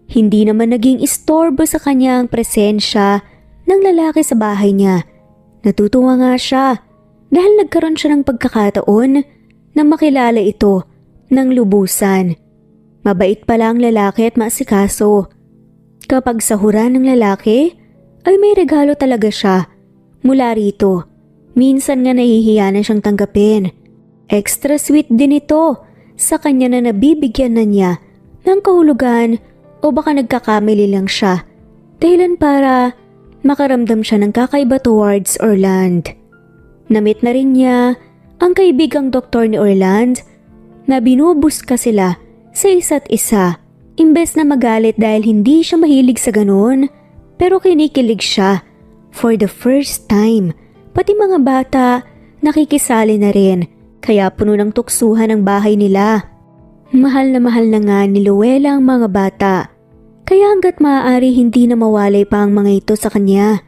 Hindi naman naging istorbo sa kanya ang presensya ng lalaki sa bahay niya. Natutuwa nga siya dahil nagkaroon siya ng pagkakataon na makilala ito ng lubusan. Mabait pala ang lalaki at maasikaso. Kapag sahuran ng lalaki, ay may regalo talaga siya. Mula rito, minsan nga nahihiya na siyang tanggapin. Extra sweet din ito sa kanya na nabibigyan na niya ng kahulugan o baka nagkakamali lang siya. Dahilan para makaramdam siya ng kakaiba towards Orland. Namit na rin niya ang kaibigang doktor ni Orland na binubuska sila sa isa't isa. Imbes na magalit dahil hindi siya mahilig sa ganun, pero kinikilig siya for the first time. Pati mga bata nakikisali na rin, kaya puno ng tuksuhan ang bahay nila. Mahal na nga ni Luella ang mga bata, kaya hanggat maaari hindi na mawalay pa ang mga ito sa kanya.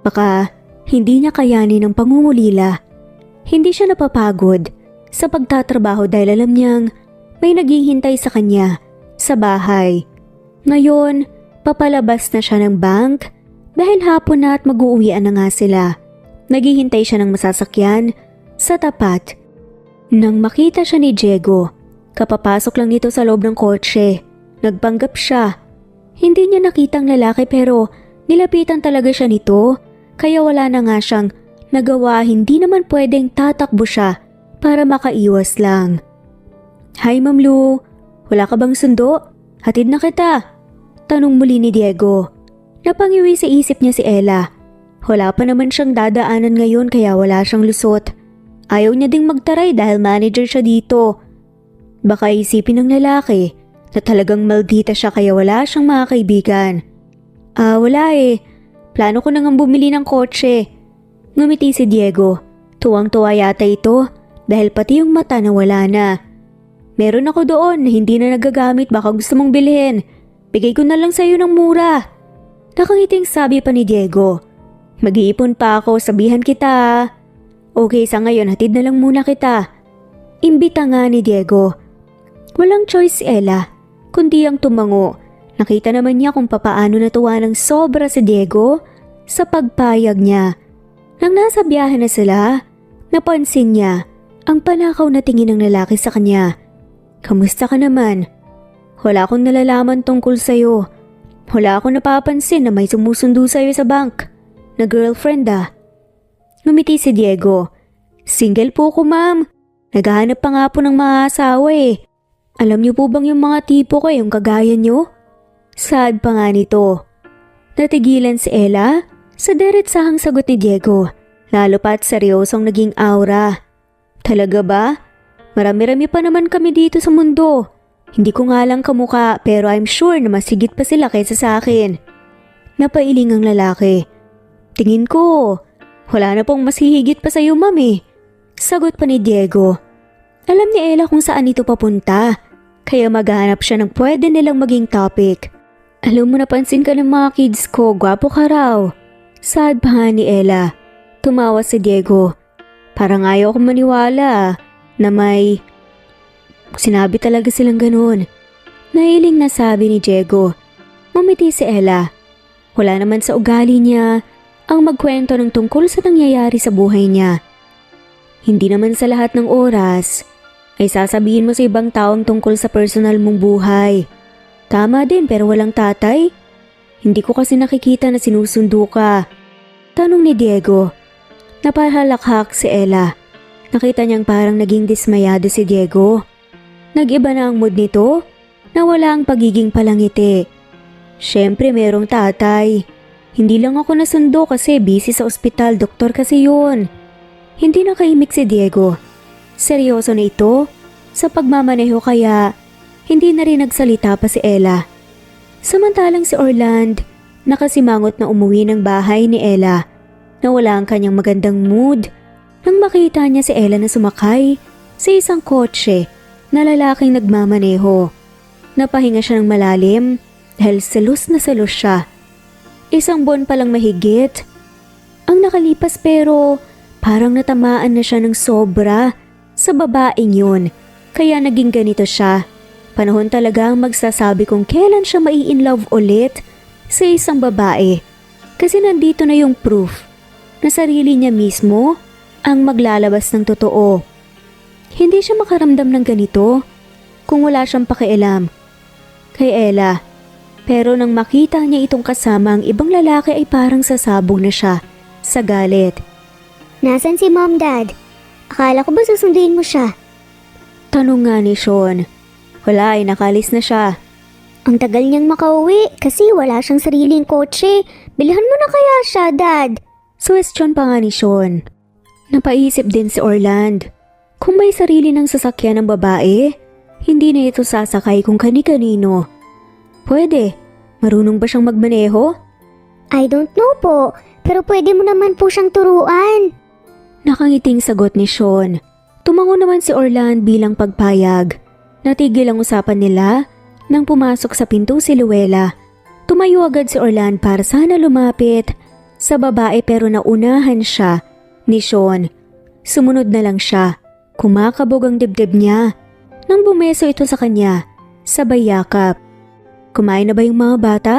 Baka hindi niya kayanin ang pangungulila. Hindi siya napapagod sa pagtatrabaho dahil alam niyang may naghihintay sa kanya sa bahay. Ngayon, papalabas na siya ng bank dahil hapon na at mag-uuwian na nga sila. Naghihintay siya ng masasakyan sa tapat. Nang makita siya ni Diego, kapapasok lang nito sa loob ng kotse. Nagpanggap siya. Hindi niya nakitang lalaki pero nilapitan talaga siya nito, kaya wala na nga siyang nagawa, hindi naman pwedeng tatakbo siya para makaiwas lang. Hi Ma'am Lu, wala ka bang sundo? Hatid na kita. Tanong muli ni Diego. Napangiwi sa isip niya si Ella. Wala pa naman siyang dadaanan ngayon kaya wala siyang lusot. Ayaw niya ding magtaray dahil manager siya dito. Baka isipin ng lalaki na talagang maldita siya kaya wala siyang mga kaibigan. Wala eh. Plano ko nang bumili ng kotse. Ngumiti si Diego. Tuwang-tuwa yata ito dahil pati yung mata na wala na. Meron ako doon na hindi na nagagamit, baka gusto mong bilhin. Bigay ko na lang sa'yo ng mura. Nakangiting sabi pa ni Diego. Mag-iipon pa ako, sabihan kita. Okay, sa ngayon hatid na lang muna kita. Imbita nga ni Diego. Walang choice si Ella, kundi ang tumango. Nakita naman niya kung papaano natuwa ng sobra si Diego sa pagpayag niya. Nang nasa biyahe na sila, napansin niya ang panakaw na tingin ng lalaki sa kanya. Kamusta ka naman? Wala akong nalalaman tungkol sa'yo. Wala akong napapansin na may sumusundo sa'yo sa bank. Na girlfriend ah. Ngumiti si Diego. Single po ko ma'am. Naghahanap pa nga po ng mga asawa eh. Alam niyo po bang yung mga tipo ko yung kagaya niyo? Sad pa nga nito. Natigilan si Ella sa diretsahang sagot ni Diego. Lalo pa't seryosong naging aura. Talaga ba? Marami-rami pa naman kami dito sa mundo. Hindi ko nga lang kamuka pero I'm sure na mas higit pa sila kaysa sa akin. Napailing ang lalaki. Tingin ko, wala na pong mas hihigit pa sa'yo mami. Sagot pa ni Diego. Alam ni Ella kung saan ito papunta. Kaya maghanap siya ng pwede nilang maging topic. Alam mo napansin ka ng mga kids ko, gwapo ka raw. Sad pa nga ni Ella. Tumawa si Diego. Parang ayaw akong maniwala na may... Sinabi talaga silang ganun. Nahiling na sabi ni Diego. Ngumiti si Ella. Wala naman sa ugali niya ang magkwento ng tungkol sa nangyayari sa buhay niya. Hindi naman sa lahat ng oras ay sasabihin mo sa ibang taong tungkol sa personal mong buhay. Tama din pero walang tatay. Hindi ko kasi nakikita na sinusundo ka. Tanong ni Diego. Napahalakhak si Ella. Nakita niyang parang naging dismayado si Diego. Nag-iba na ang mood nito na wala ang pagiging palangiti. Siyempre merong tatay. Hindi lang ako nasundo kasi busy sa ospital, doktor kasi yun. Hindi nakaimik si Diego. Seryoso na ito sa pagmamaneho kaya hindi na rin nagsalita pa si Ella. Samantalang si Orland nakasimangot na umuwi ng bahay ni Ella. Nawala ang kanyang magandang mood nang makita niya si Ella na sumakay sa isang kotse na lalaking nagmamaneho. Napahinga siya ng malalim dahil selos na selos siya. Isang buwan palang mahigit ang nakalipas pero parang natamaan na siya ng sobra sa babaeng yun. Kaya naging ganito siya. Panahon talaga ang magsasabi kung kailan siya mai-inlove ulit sa isang babae. Kasi nandito na yung proof na sarili niya mismo ang maglalabas ng totoo. Hindi siya makaramdam ng ganito kung wala siyang pakialam kay Ella. Pero nang makita niya itong kasama ang ibang lalaki ay parang sasabog na siya sa galit. Nasaan si Mom, Dad? Akala ko ba susunduin mo siya? Tanong nga ni Sean. Wala ay nakalis na siya. Ang tagal niyang makauwi kasi wala siyang sariling kotse. Bilhan mo na kaya siya, Dad? Suwestyon pa nga ni Sean. Napaisip din si Orland. Kung may sarili ng sasakyan ng babae, hindi na ito sasakay kung kani-kanino. Pwede. Marunong ba siyang magmaneho? I don't know po, pero pwede mo naman po siyang turuan. Nakangiting sagot ni Sean. Tumango naman si Orland bilang pagpayag. Natigil ang usapan nila nang pumasok sa pinto si Luella. Tumayo agad si Orland para sana lumapit sa babae pero naunahan siya ni Sean. Sumunod na lang siya. Kumakabog ang dibdib niya nang bumeso ito sa kanya. Sabay yakap. Kumain na ba yung mga bata?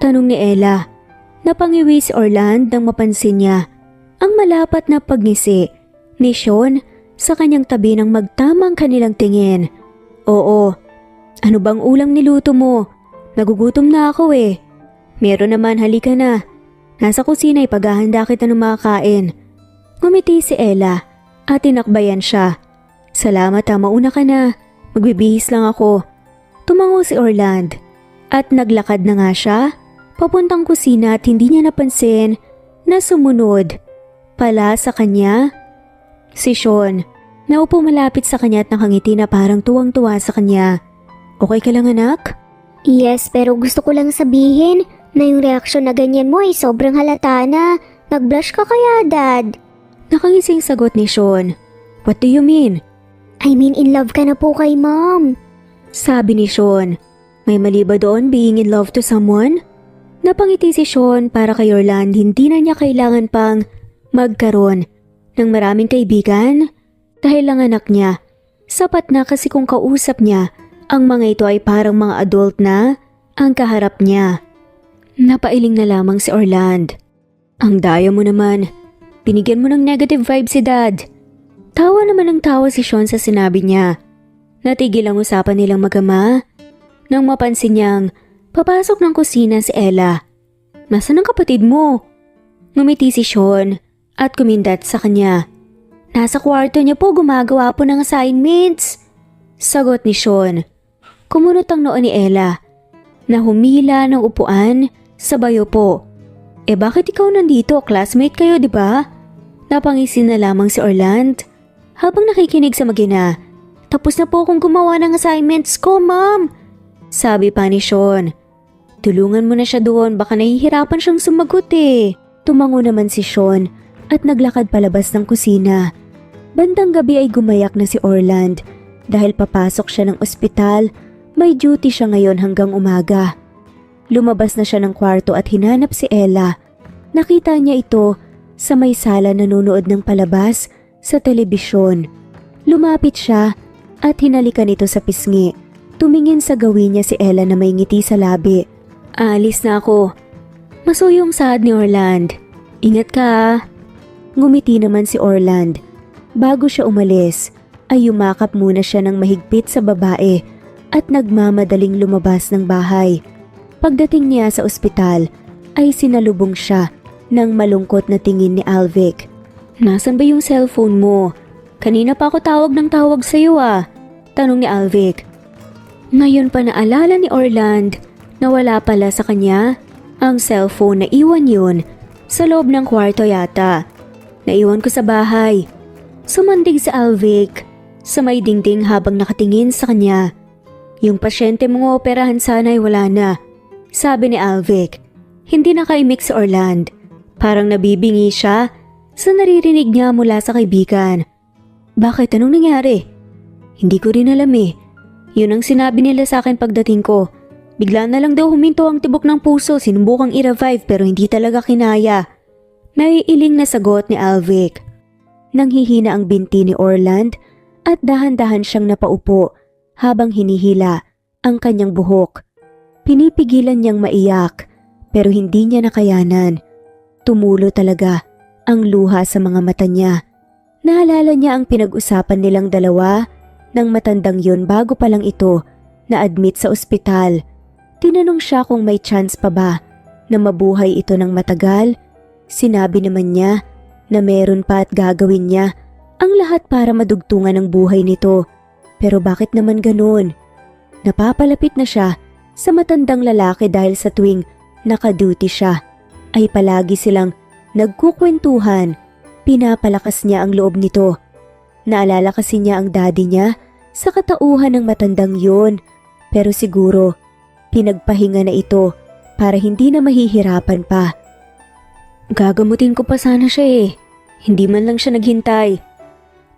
Tanong ni Ella. Napangiwi si Orland nang mapansin niya ang malapat na pagngisi ni Sean sa kanyang tabi nang magtamang kanilang tingin. Oo. Ano bang ulam niluto mo? Nagugutom na ako eh. Meron naman, halika na. Nasa kusina ipaghahanda kita ng makakain. Ngumiti si Ella at tinakbayan siya. Salamat ha, mauna ka na. Magbibihis lang ako. Tumango si Orland at naglakad na nga siya papuntang kusina at hindi niya napansin na sumunod pala sa kanya si Sean. Naupo malapit sa kanya at nakangiti na parang tuwang-tuwa sa kanya. Okay ka lang anak? Yes, pero gusto ko lang sabihin na yung reaksyon na ganyan mo ay sobrang halata na. Nag-blush ka kaya, Dad? Nakangising sagot ni Sean. What do you mean? I mean, in love ka na po kay Mom. Sabi ni Sean. May mali ba doon being in love to someone? Napangiti si Sean para kay Orland hindi na niya kailangan pang magkaroon ng maraming kaibigan dahil lang anak niya. Sapat na kasi kung kausap niya, ang mga ito ay parang mga adult na ang kaharap niya. Napailing na lamang si Orland. Ang daya mo naman. Binigyan mo ng negative vibe si Dad. Tawa naman ng tawa si Sean sa sinabi niya. Natigil ang usapan nilang mag-ama nang mapansin niyang papasok ng kusina si Ella. Nasaan ang kapatid mo? Ngumiti si Sean at kumindat sa kanya. Nasa kwarto niya po gumagawa po ng assignments. Sagot ni Sean. Kumunot ang noo ni Ella na humila ng upuan sa bayo po. Bakit ikaw nandito? Classmate kayo, di ba? Napangisi na lamang si Orland habang nakikinig sa mag-ina. Tapos na po akong gumawa ng assignments ko, Mom. Sabi pa ni Sean. Tulungan mo na siya doon, baka nahihirapan siyang sumagot eh. Tumango naman si Sean at naglakad palabas ng kusina. Bandang gabi ay gumayak na si Orland dahil papasok siya ng ospital. May duty siya ngayon hanggang umaga. Lumabas na siya ng kwarto at hinanap si Ella. Nakita niya ito sa may sala nanonood ng palabas sa telebisyon. Lumapit siya at hinalikan ito sa pisngi. Tumingin sa gawin niya si Ella na may ngiti sa labi. Aalis na ako. Masuyong saad ni Orland. Ingat ka ah. Ngumiti naman si Orland. Bago siya umalis, ay yumakap muna siya ng mahigpit sa babae at nagmamadaling lumabas ng bahay. Pagdating niya sa ospital, ay sinalubong siya ng malungkot na tingin ni Alvic. Nasaan ba yung cellphone mo? Kanina pa ako tawag ng tawag sa'yo ah. Tanong ni Alvic. Ngayon pa naalala ni Orland na wala pala sa kanya ang cellphone na iwan yun sa loob ng kwarto yata. Naiwan ko sa bahay. Sumandig si Alvic sa may dingding habang nakatingin sa kanya. Yung pasyente mong operahan sana ay wala na. Sabi ni Alvic. Hindi nakaimik si Orland. Parang nabibingi siya sa naririnig niya mula sa kaibigan. Bakit? Anong nangyari? Hindi ko rin alam eh. Yun ang sinabi nila sa akin pagdating ko. Bigla na lang daw huminto ang tibok ng puso, sinubukang i-revive pero hindi talaga kinaya. Naiiling na sagot ni Alvic. Nanghihina ang binti ni Orland at dahan-dahan siyang napaupo habang hinihila ang kanyang buhok. Pinipigilan niyang maiyak pero hindi niya nakayanan. Tumulo talaga ang luha sa mga mata niya. Naalala niya ang pinag-usapan nilang dalawa ng matandang yun bago pa lang ito na-admit sa ospital. Tinanong siya kung may chance pa ba na mabuhay ito ng matagal. Sinabi naman niya na meron pa at gagawin niya ang lahat para madugtungan ang buhay nito. Pero bakit naman ganun? Napapalapit na siya sa matandang lalaki dahil sa tuwing nakaduty siya ay palagi silang nagkukwentuhan. Pinapalakas niya ang loob nito. Naalala kasi niya ang daddy niya sa katauhan ng matandang yun. Pero siguro pinagpahinga na ito para hindi na mahihirapan pa. Gagamutin ko pa sana siya eh. Hindi man lang siya naghintay.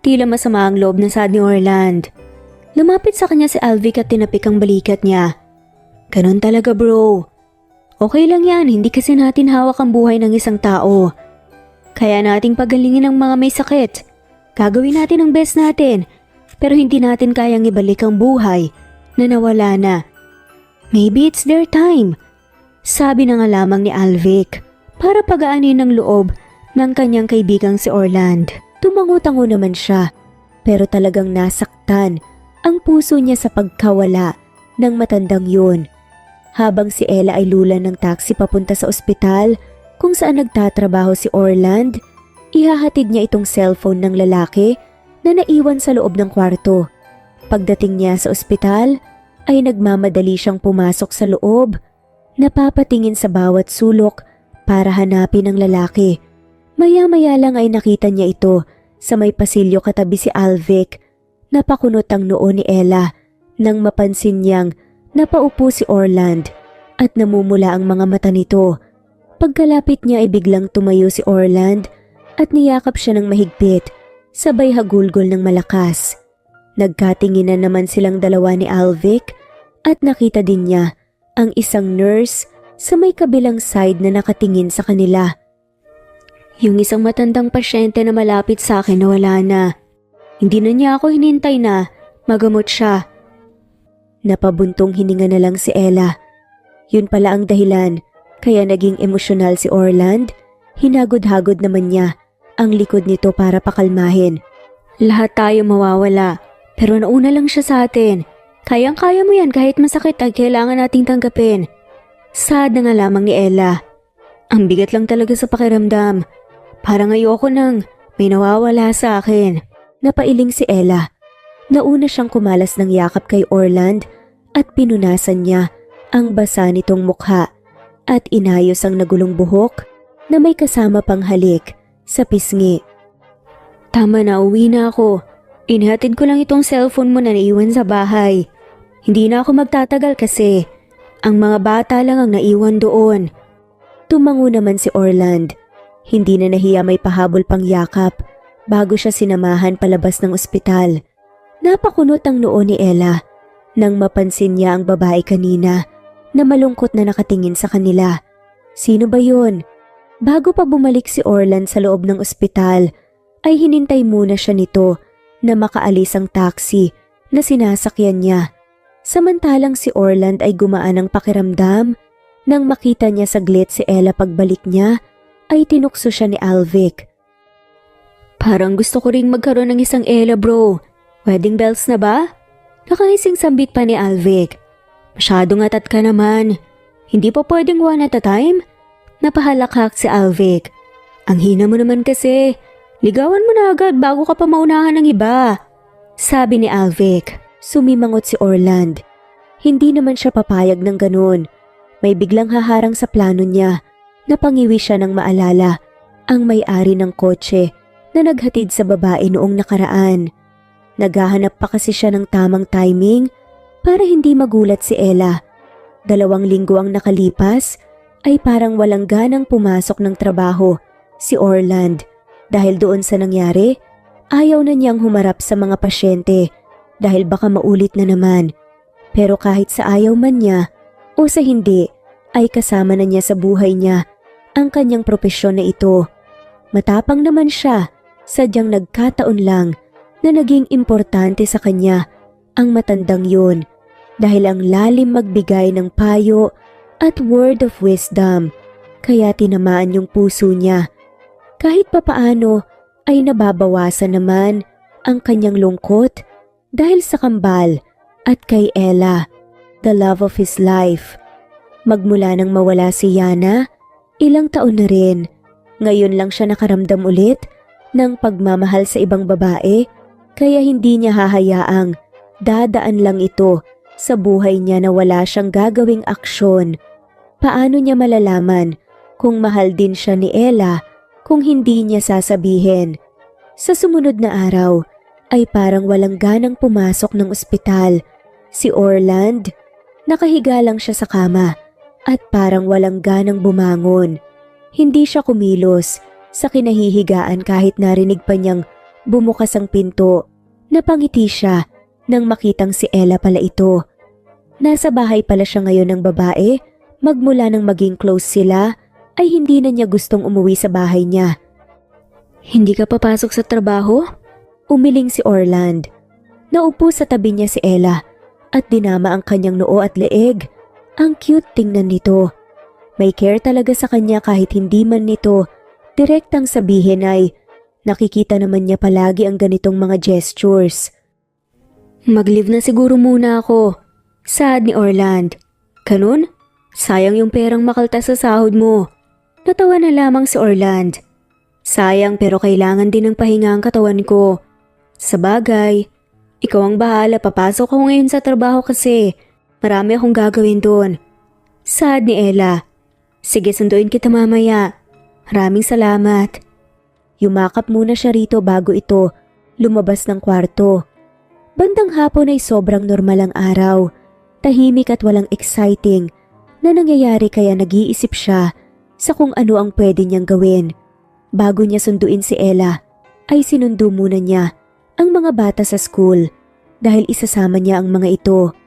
Tila masama ang loob ng sad ni Orland. Lumapit sa kanya si Alvic at tinapik ang balikat niya. Ganon talaga bro. Okay lang yan, hindi kasi natin hawak ang buhay ng isang tao. Kaya nating pagalingin ang mga may sakit. Gagawin natin ang best natin, pero hindi natin kayang ibalik ang buhay na nawala na. Maybe it's their time, sabi na nga lamang ni Alvic para pagaanin ang loob ng kanyang kaibigang si Orland. Tumango-tango naman siya, pero talagang nasaktan ang puso niya sa pagkawala ng matandang yun. Habang si Ella ay lulan ng taxi papunta sa ospital kung saan nagtatrabaho si Orland, ihahatid niya itong cellphone ng lalaki na naiwan sa loob ng kwarto. Pagdating niya sa ospital, ay nagmamadali siyang pumasok sa loob. Napapatingin sa bawat sulok para hanapin ang lalaki. Maya-maya lang ay nakita niya ito sa may pasilyo katabi si Alvic. Napakunot ang noo ni Ella nang mapansin niyang napaupo si Orland at namumula ang mga mata nito. Pagkalapit niya ay biglang tumayo si Orland at niyakap siya ng mahigpit, sabay hagulgol ng malakas. Nagkatinginan naman silang dalawa ni Alvic at nakita din niya ang isang nurse sa may kabilang side na nakatingin sa kanila. Yung isang matandang pasyente na malapit sa akin na wala na. Hindi na niya ako hinintay na magamot siya. Napabuntong hininga na lang si Ella. Yun pala ang dahilan kaya naging emosyonal si Orland. Hinagod-hagod naman niya ang likod nito para pakalmahin. Lahat tayo mawawala, pero nauna lang siya sa atin. Kayang-kaya mo yan kahit masakit ay kailangan nating tanggapin. Sad na nga lamang ni Ella. Ang bigat lang talaga sa pakiramdam. Parang ayoko nang may nawawala sa akin. Napailing si Ella. Nauna siyang kumalas ng yakap kay Orland at pinunasan niya ang basa nitong mukha at inayos ang nagulong buhok na may kasama pang halik sa pisngi. Tama na, uwi na ako. Inihatid ko lang itong cellphone mo na naiwan sa bahay. Hindi na ako magtatagal kasi ang mga bata lang ang naiwan doon. Tumango naman si Orland. Hindi na nahiya may pahabol pang yakap bago siya sinamahan palabas ng ospital. Napakunot ang noo ni Ella nang mapansin niya ang babae kanina na malungkot na nakatingin sa kanila. Sino ba yun? Bago pa bumalik si Orland sa loob ng ospital, ay hinintay muna siya nito na makaalis ang taxi na sinasakyan niya. Samantalang si Orland ay gumaan ang pakiramdam. Nang makita niya saglit si Ella pagbalik niya, ay tinukso siya ni Alvic. Parang gusto ko ring magkaroon ng isang Ella bro. Wedding bells na ba? Nakahising sambit pa ni Alvic. Masyadong atat ka naman. Hindi pa pwedeng one at a time? Napahalakhak si Alvic. Ang hina mo naman kasi. Ligawan mo na agad bago ka pa maunahan ng iba. Sabi ni Alvic. Sumimangot si Orland. Hindi naman siya papayag ng ganun. May biglang haharang sa plano niya. Napangiwi siya ng maalala ang may-ari ng kotse na naghatid sa babae noong nakaraan. Naghahanap pa kasi siya ng tamang timing para hindi magulat si Ella. 2 linggo ang nakalipas ay parang walang ganang pumasok ng trabaho si Orland. Dahil doon sa nangyari, ayaw na niyang humarap sa mga pasyente dahil baka maulit na naman. Pero kahit sa ayaw man niya o sa hindi, ay kasama na niya sa buhay niya ang kanyang propesyon na ito. Matapang naman siya, sadyang nagkataon lang na naging importante sa kanya ang matandang yun dahil ang lalim magbigay ng payo at word of wisdom, kaya tinamaan yung puso niya. Kahit papaano ay nababawasan naman ang kanyang lungkot dahil sa kambal at kay Ella, the love of his life. Magmula nang mawala si Yana, ilang taon na rin, ngayon lang siya nakaramdam ulit ng pagmamahal sa ibang babae, kaya hindi niya hahayaang dadaan lang ito sa buhay niya na wala siyang gagawing aksyon. Paano niya malalaman kung mahal din siya ni Ella kung hindi niya sasabihin? Sa sumunod na araw ay parang walang ganang pumasok ng ospital. Si Orland, nakahiga lang siya sa kama at parang walang ganang bumangon. Hindi siya kumilos sa kinahihigaan kahit narinig pa niyang bumukas ang pinto. Napangiti siya nang makitang si Ella pala ito. Nasa bahay pala siya ngayon ng babae. Magmula nang maging close sila ay hindi na niya gustong umuwi sa bahay niya. Hindi ka papasok sa trabaho? Umiling si Orland. Naupo sa tabi niya si Ella at dinama ang kanyang noo at leeg. Ang cute tingnan nito. May care talaga sa kanya kahit hindi man nito direktang sabihin ay nakikita naman niya palagi ang ganitong mga gestures. Mag-leave na siguro muna ako. Sad ni Orland. Ganun? Sayang yung perang makaltas sa sahod mo. Natawa na lamang si Orland. Sayang pero kailangan din ng pahinga ang katawan ko. Sa bagay, Ikaw ang bahala, papasok ako ngayon sa trabaho kasi marami akong gagawin doon. Saad ni Ella. Sige, sunduin kita mamaya. Maraming salamat. Yumakap muna siya rito bago ito lumabas ng kwarto. Bandang hapon ay sobrang normal ang araw. Tahimik at walang exciting na nangyayari kaya nag-iisip siya sa kung ano ang pwede niyang gawin. Bago niya sunduin si Ella, ay sinundo muna niya ang mga bata sa school dahil isasama niya ang mga ito.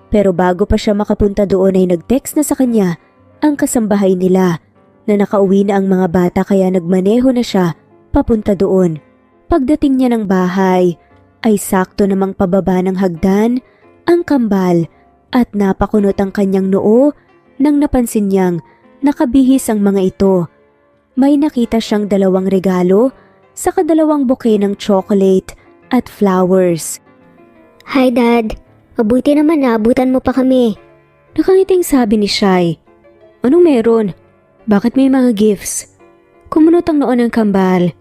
Pero bago pa siya makapunta doon ay nag-text na sa kanya ang kasambahay nila na nakauwi na ang mga bata kaya nagmaneho na siya papunta doon. Pagdating niya ng bahay ay sakto namang pababa ng hagdan ang kambal at napakunot ang kanyang noo nang napansin niyang nakabihis ang mga ito. May nakita siyang 2 regalo sa 2 bouquet ng chocolate at flowers. Hi Dad, mabuti naman naabutan mo pa kami. Nakangiting sabi ni Shai. Anong meron? Bakit may mga gifts? Kumunot ang noo ng kambal.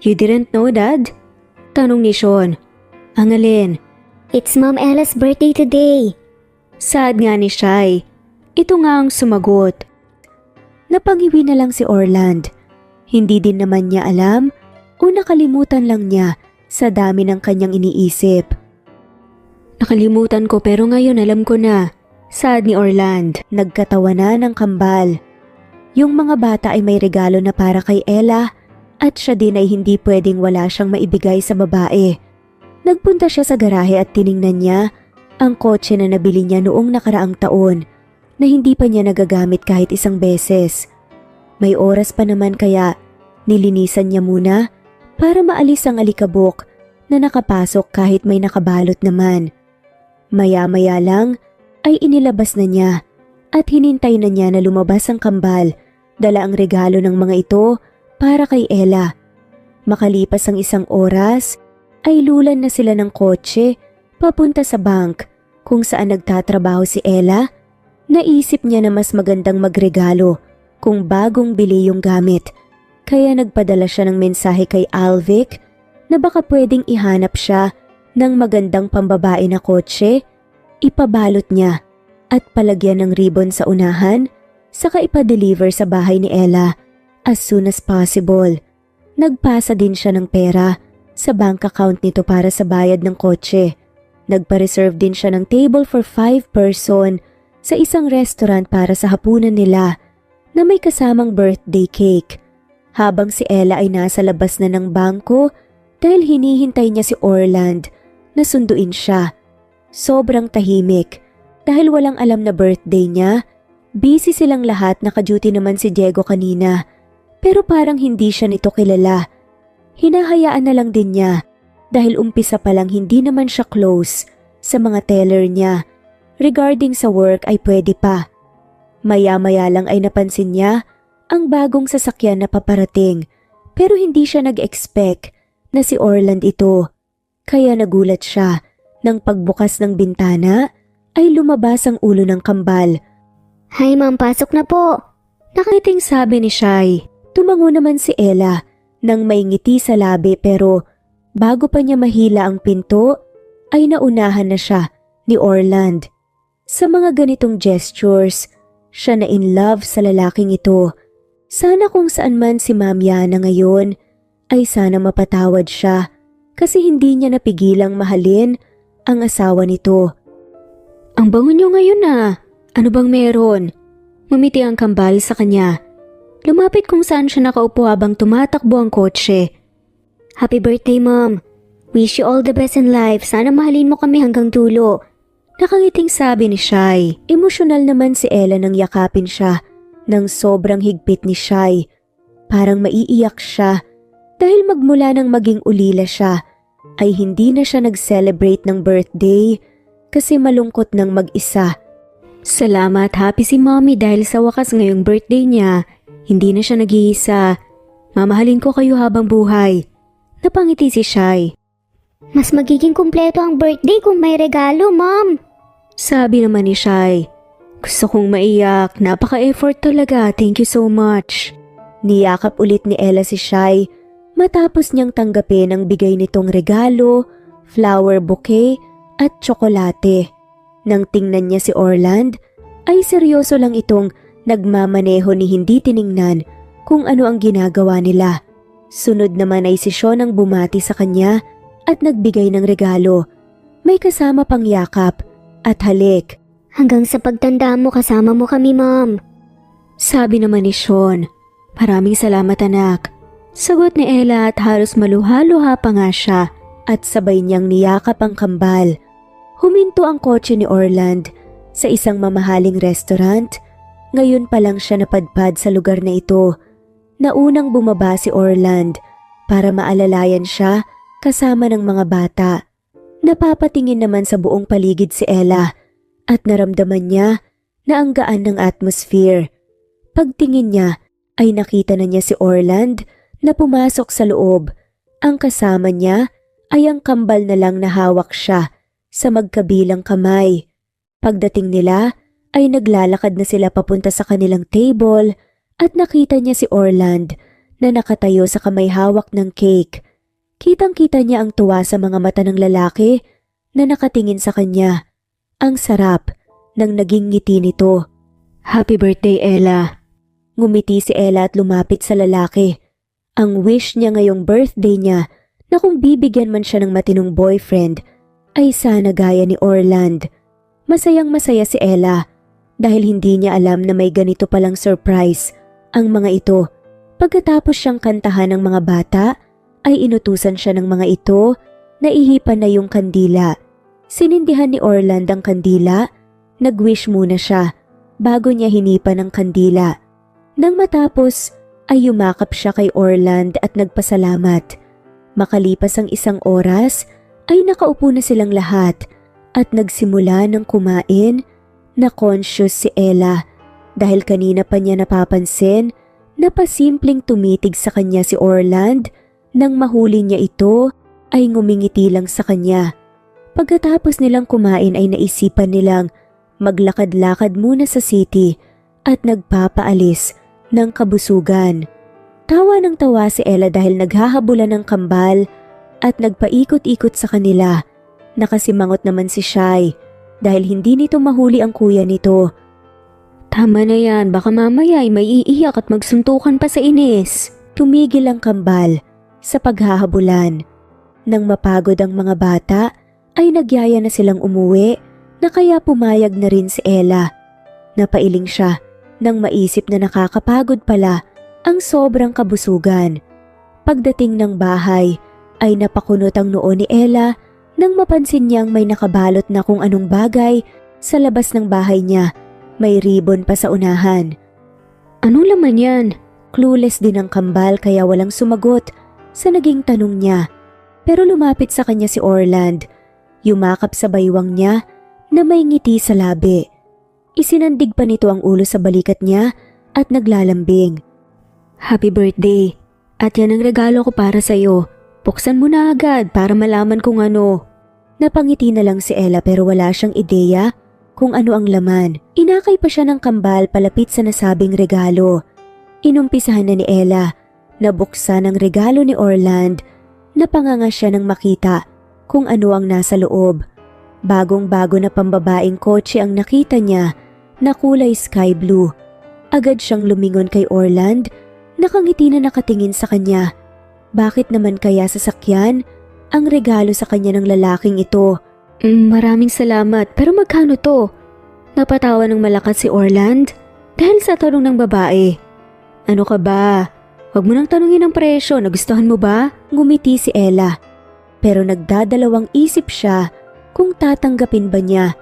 You didn't know, Dad? Tanong ni Sean. Ang alin? It's Mom Ella's birthday today. Saad nga ni Shai. Ito nga ang sumagot. Napangiwi na lang si Orland. Hindi din naman niya alam o nakalimutan lang niya sa dami ng kanyang iniisip. Nakalimutan ko pero ngayon alam ko na. Saad ni Orland. Nagkatawanan ng kambal. Yung mga bata ay may regalo na para kay Ella at siya din ay hindi pwedeng wala siyang maibigay sa babae. Nagpunta siya sa garahe at tiningnan niya ang kotse na nabili niya noong nakaraang taon na hindi pa niya nagagamit kahit isang beses. May oras pa naman kaya nilinisan niya muna para maalis ang alikabok na nakapasok kahit may nakabalot naman. Maya-maya lang ay inilabas na niya at hinintay na niya na lumabas ang kambal, dala ang regalo ng mga ito para kay Ella. Makalipas ang 1 oras ay lulan na sila ng kotse papunta sa bank kung saan nagtatrabaho si Ella. Naisip niya na mas magandang magregalo kung bagong bili yung gamit. Kaya nagpadala siya ng mensahe kay Alvic na baka pwedeng ihanap siya ng magandang pambabae na kotse, ipabalot niya at palagyan ng ribbon sa unahan, saka ipa-deliver sa bahay ni Ella as soon as possible. Nagpasa din siya ng pera sa bank account nito para sa bayad ng kotse. Nagpa-reserve din siya ng table for 5 person sa isang restaurant para sa hapunan nila na may kasamang birthday cake. Habang si Ella ay nasa labas na ng bangko dahil hinihintay niya si Orland na sunduin siya. Sobrang tahimik dahil walang alam na birthday niya. Busy silang lahat, naka-duty naman si Diego kanina. Pero parang hindi siya nito kilala. Hinahayaan na lang din niya dahil umpisa pa lang hindi naman siya close sa mga teller niya. Regarding sa work ay pwede pa. Maya-maya lang ay napansin niya ang bagong sasakyan na paparating pero hindi siya nag-expect na si Orland ito. Kaya nagulat siya nang pagbukas ng bintana ay lumabas ang ulo ng kambal. Hi Ma'am, pasok na po. Nakiting sabi ni Shai. Tumango naman si Ella nang may ngiti sa labi pero bago pa niya mahila ang pinto ay naunahan na siya ni Orland. Sa mga ganitong gestures, siya na in love sa lalaking ito. Sana kung saan man si Ma'am Yana ngayon ay sana mapatawad siya kasi hindi niya napigilang mahalin ang asawa nito. Ang bango niyo ngayon ah. Ano bang meron? Mumiti ang kambal sa kanya. Lumapit kung saan siya nakaupo habang tumatakbo ang kotse. Happy birthday Mom. Wish you all the best in life. Sana mahalin mo kami hanggang dulo. Nakangiting sabi ni Shai. Emosyonal naman si Ella nang yakapin siya nang sobrang higpit ni Shai. Parang maiiyak siya dahil magmula nang maging ulila siya ay hindi na siya nag-celebrate ng birthday kasi malungkot nang mag-isa. Salamat, happy si Mommy dahil sa wakas ngayong birthday niya, hindi na siya nag-iisa. Mamahalin ko kayo habang buhay. Napangiti si Shai. Mas magiging kumpleto ang birthday kung may regalo, Mom. Sabi naman ni Shai. Gusto kong maiyak, napaka-effort talaga, thank you so much. Niyakap ulit ni Ella si Shai matapos niyang tanggapin ang bigay nitong regalo, flower bouquet at tsokolate. Nang tingnan niya si Orland, ay seryoso lang itong nagmamaneho ni hindi tiningnan kung ano ang ginagawa nila. Sunod naman ay si Sean ang bumati sa kanya at nagbigay ng regalo. May kasama pang yakap at halik. Hanggang sa pagtanda mo kasama mo kami, Mom. Sabi naman ni Sean, "Maraming salamat anak." Sagot ni Ella at halos maluha-luha pa nga siya at sabay niyang niyakap ang kambal. Huminto ang kotse ni Orland sa isang mamahaling restaurant. Ngayon pa lang siya napadpad sa lugar na ito. Naunang bumaba si Orland para maalalayan siya kasama ng mga bata. Napapatingin naman sa buong paligid si Ella at naramdaman niya na ang gaan ng atmosphere. Pagtingin niya ay nakita na niya si Orland na pumasok sa loob. Ang kasama niya ay ang kambal na lang na hawak siya sa magkabilang kamay. Pagdating nila ay naglalakad na sila papunta sa kanilang table at nakita niya si Orland na nakatayo sa kamay hawak ng cake. Kitang-kita niya ang tuwa sa mga mata ng lalaki na nakatingin sa kanya. Ang sarap ng naging ngiti nito. "Happy birthday, Ella." Ngumiti si Ella at lumapit sa lalaki. Ang wish niya ngayong birthday niya na kung bibigyan man siya ng matinong boyfriend ay sana gaya ni Orland. Masayang-masaya si Ella dahil hindi niya alam na may ganito palang surprise ang mga ito. Pagkatapos siyang kantahan ng mga bata ay inutusan siya ng mga ito na ihipan na yung kandila. Sinindihan ni Orland ang kandila, nag-wish muna siya bago niya hinipan ang kandila. Nang matapos ay yumakap siya kay Orland at nagpasalamat. Makalipas ang isang oras ay nakaupo na silang lahat at nagsimula ng kumain. Na conscious si Ella dahil kanina pa niya napapansin na pasimpleng tumitig sa kanya si Orland. Nang mahuli niya ito ay ngumingiti lang sa kanya. Pagkatapos nilang kumain ay naisipan nilang maglakad-lakad muna sa city at nagpapaalis ng kabusugan. Tawa ng tawa si Ella dahil naghahabulan ng kambal at nagpaikot-ikot sa kanila. Nakasimangot naman si Shai dahil hindi nito mahuli ang kuya nito. "Tama na yan, baka mamaya ay may iiyak at magsuntukan pa sa inis." Tumigil ang kambal sa paghahabulan. Nang mapagod ang mga bata ay nagyaya na silang umuwi na kaya pumayag na rin si Ella. Napailing siya nang maisip na nakakapagod pala ang sobrang kabusugan. Pagdating ng bahay ay napakunot ang noo ni Ella nang mapansin niyang may nakabalot na kung anong bagay sa labas ng bahay niya. May ribbon pa sa unahan. "Anong laman yan?" Clueless din ang kambal kaya walang sumagot sa naging tanong niya. Pero lumapit sa kanya si Orland. Yumakap sa baywang niya na may ngiti sa labi. Isinandig pa nito ang ulo sa balikat niya at naglalambing. "Happy birthday. At yan ang regalo ko para sa'yo. Buksan mo na agad para malaman kung ano." Napangiti na lang si Ella pero wala siyang ideya kung ano ang laman. Inakay pa siya ng kambal palapit sa nasabing regalo. Inumpisahan na ni Ella na buksan ang regalo ni Orland. Napanganga siya nang makita kung ano ang nasa loob. Bagong-bago na pambabaeng kotse ang nakita niya na kulay sky blue. Agad siyang lumingon kay Orland, nakangiti na nakatingin sa kanya. Bakit naman kaya sasakyan ang regalo sa kanya ng lalaking ito? Maraming salamat, pero magkano to?" Napatawa ng malakas si Orland dahil sa tanong ng babae. "Ano ka ba? Huwag mo nang tanungin ang presyo, nagustuhan mo ba?" Ngumiti si Ella. Pero nagdadalawang isip siya kung tatanggapin ba niya.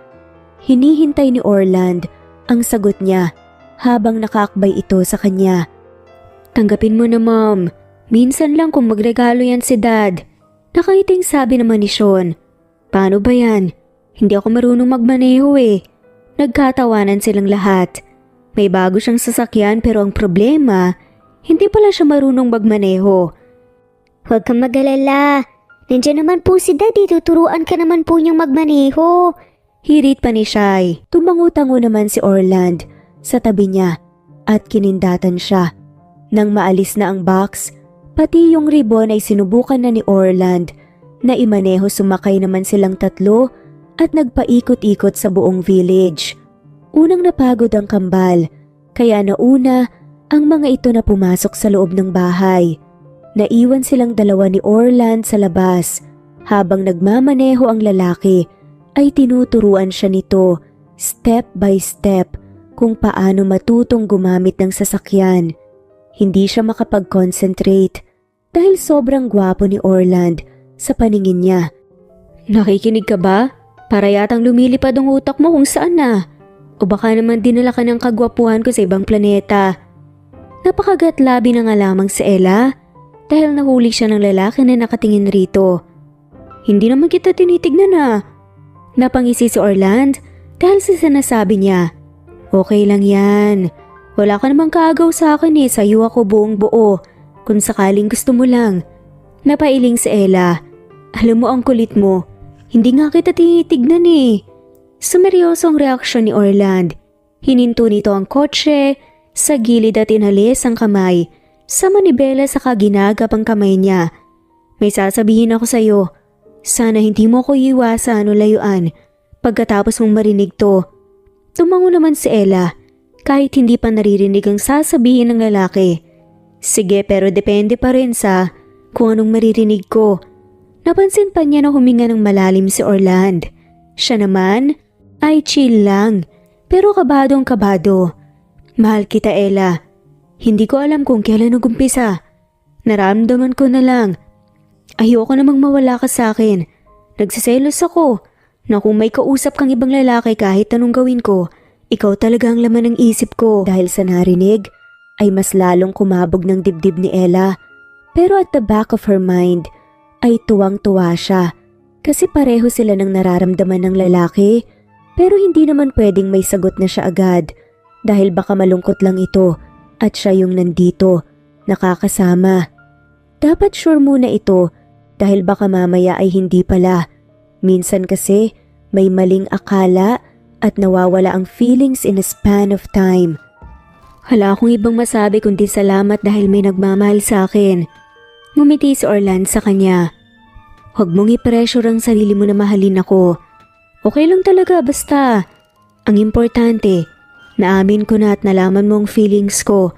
Hinihintay ni Orland ang sagot niya habang nakaakbay ito sa kanya. "Tanggapin mo na, Mom. Minsan lang kung magregalo yan si Dad." Nakaiting sabi naman ni Sean. "Paano ba yan? Hindi ako marunong magmaneho eh." Nagkatawanan silang lahat. May bago siyang sasakyan pero ang problema, hindi pala siya marunong magmaneho. "Huwag kang mag-alala. Nandiyan naman po si Daddy, tuturuan ka naman po niyang magmaneho." Hirit pa ni Shai. Tumango-tango naman si Orland sa tabi niya at kinindatan siya. Nang maalis na ang box, pati yung ribbon ay sinubukan na ni Orland Naimaneho sumakay naman silang tatlo at nagpaikot-ikot sa buong village. Unang napagod ang kambal, kaya nauna ang mga ito na pumasok sa loob ng bahay. Naiwan silang dalawa ni Orland sa labas. Habang nagmamaneho ang lalaki, ay tinuturuan siya nito step by step kung paano matutong gumamit ng sasakyan. Hindi siya makapag-concentrate dahil sobrang gwapo ni Orland sa paningin niya. Nakikinig ka ba? Para yatang lumilipad ang utak mo kung saan na. O baka naman dinala ka ng kagwapuhan ko sa ibang planeta. Napakagatlabi na nga lamang si Ella dahil nahuli siya ng lalaki na nakatingin rito. Hindi naman kita tinitignan na. Napangisi si Orland dahil sa sinasabi niya. Okay lang yan. Wala ka namang kaagaw sa akin eh. Sa'yo ako buong buo. Kung sakaling gusto mo lang. Napailing si Ella. Alam mo ang kulit mo. Hindi nga kita tinitignan eh. Sumeryoso ang reaksyon ni Orland. Hininto nito ang kotse sa gilid at inalis ang kamay sa manibela sa kaginagap ang kamay niya. May sasabihin ako sa'yo. Sana hindi mo ko iwasan o layuan pagkatapos mong marinig to. Tumango naman si Ella kahit hindi pa naririnig ang sasabihin ng lalaki. Sige, pero depende pa rin sa kung anong maririnig ko. Napansin pa niya na huminga ng malalim si Orland. Siya naman ay chill lang pero kabadong kabado. Mahal kita, Ella. Hindi ko alam kung kailan nag-umpisa. Naramdaman ko na lang. Ayoko namang mawala ka sa akin. Nagsiselos ako na kung may kausap kang ibang lalaki kahit anong gawin ko, ikaw talaga ang laman ng isip ko. Dahil sa narinig, ay mas lalong kumabog ng dibdib ni Ella. Pero at the back of her mind, ay tuwang-tuwa siya. Kasi pareho sila ng nararamdaman ng lalaki, pero hindi naman pwedeng may sagot na siya agad. Dahil baka malungkot lang ito at siya yung nandito, nakakasama. Dapat sure muna ito dahil baka mamaya ay hindi pala. Minsan kasi may maling akala at nawawala ang feelings in a span of time. Hala akong ibang masabi kundi salamat dahil may nagmamahal sa akin. Ngumiti si Orland sa kanya. Huwag mong i-pressure ang sarili mo na mahalin ako. Okay lang talaga basta. Ang importante, naamin ko na at nalaman mo ang feelings ko.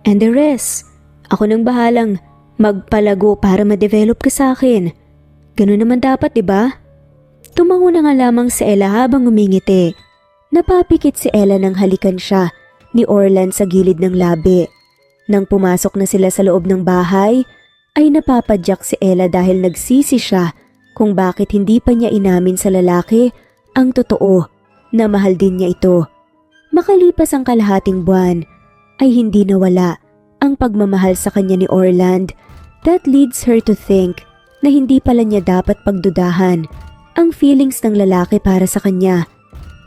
And the rest, ako nang bahalang magpalago para ma-develop ka sa akin. Ganun naman dapat, diba? Tumango na nga lamang si Ella habang umingiti. Napapikit si Ella nang halikan siya ni Orland sa gilid ng labi. Nang pumasok na sila sa loob ng bahay, ay napapadyak si Ella dahil nagsisi siya kung bakit hindi pa niya inamin sa lalaki ang totoo na mahal din niya ito. Makalipas ang kalahating buwan, ay hindi nawala ang pagmamahal sa kanya ni Orland. That leads her to think na hindi pala niya dapat pagdudahan ang feelings ng lalaki para sa kanya.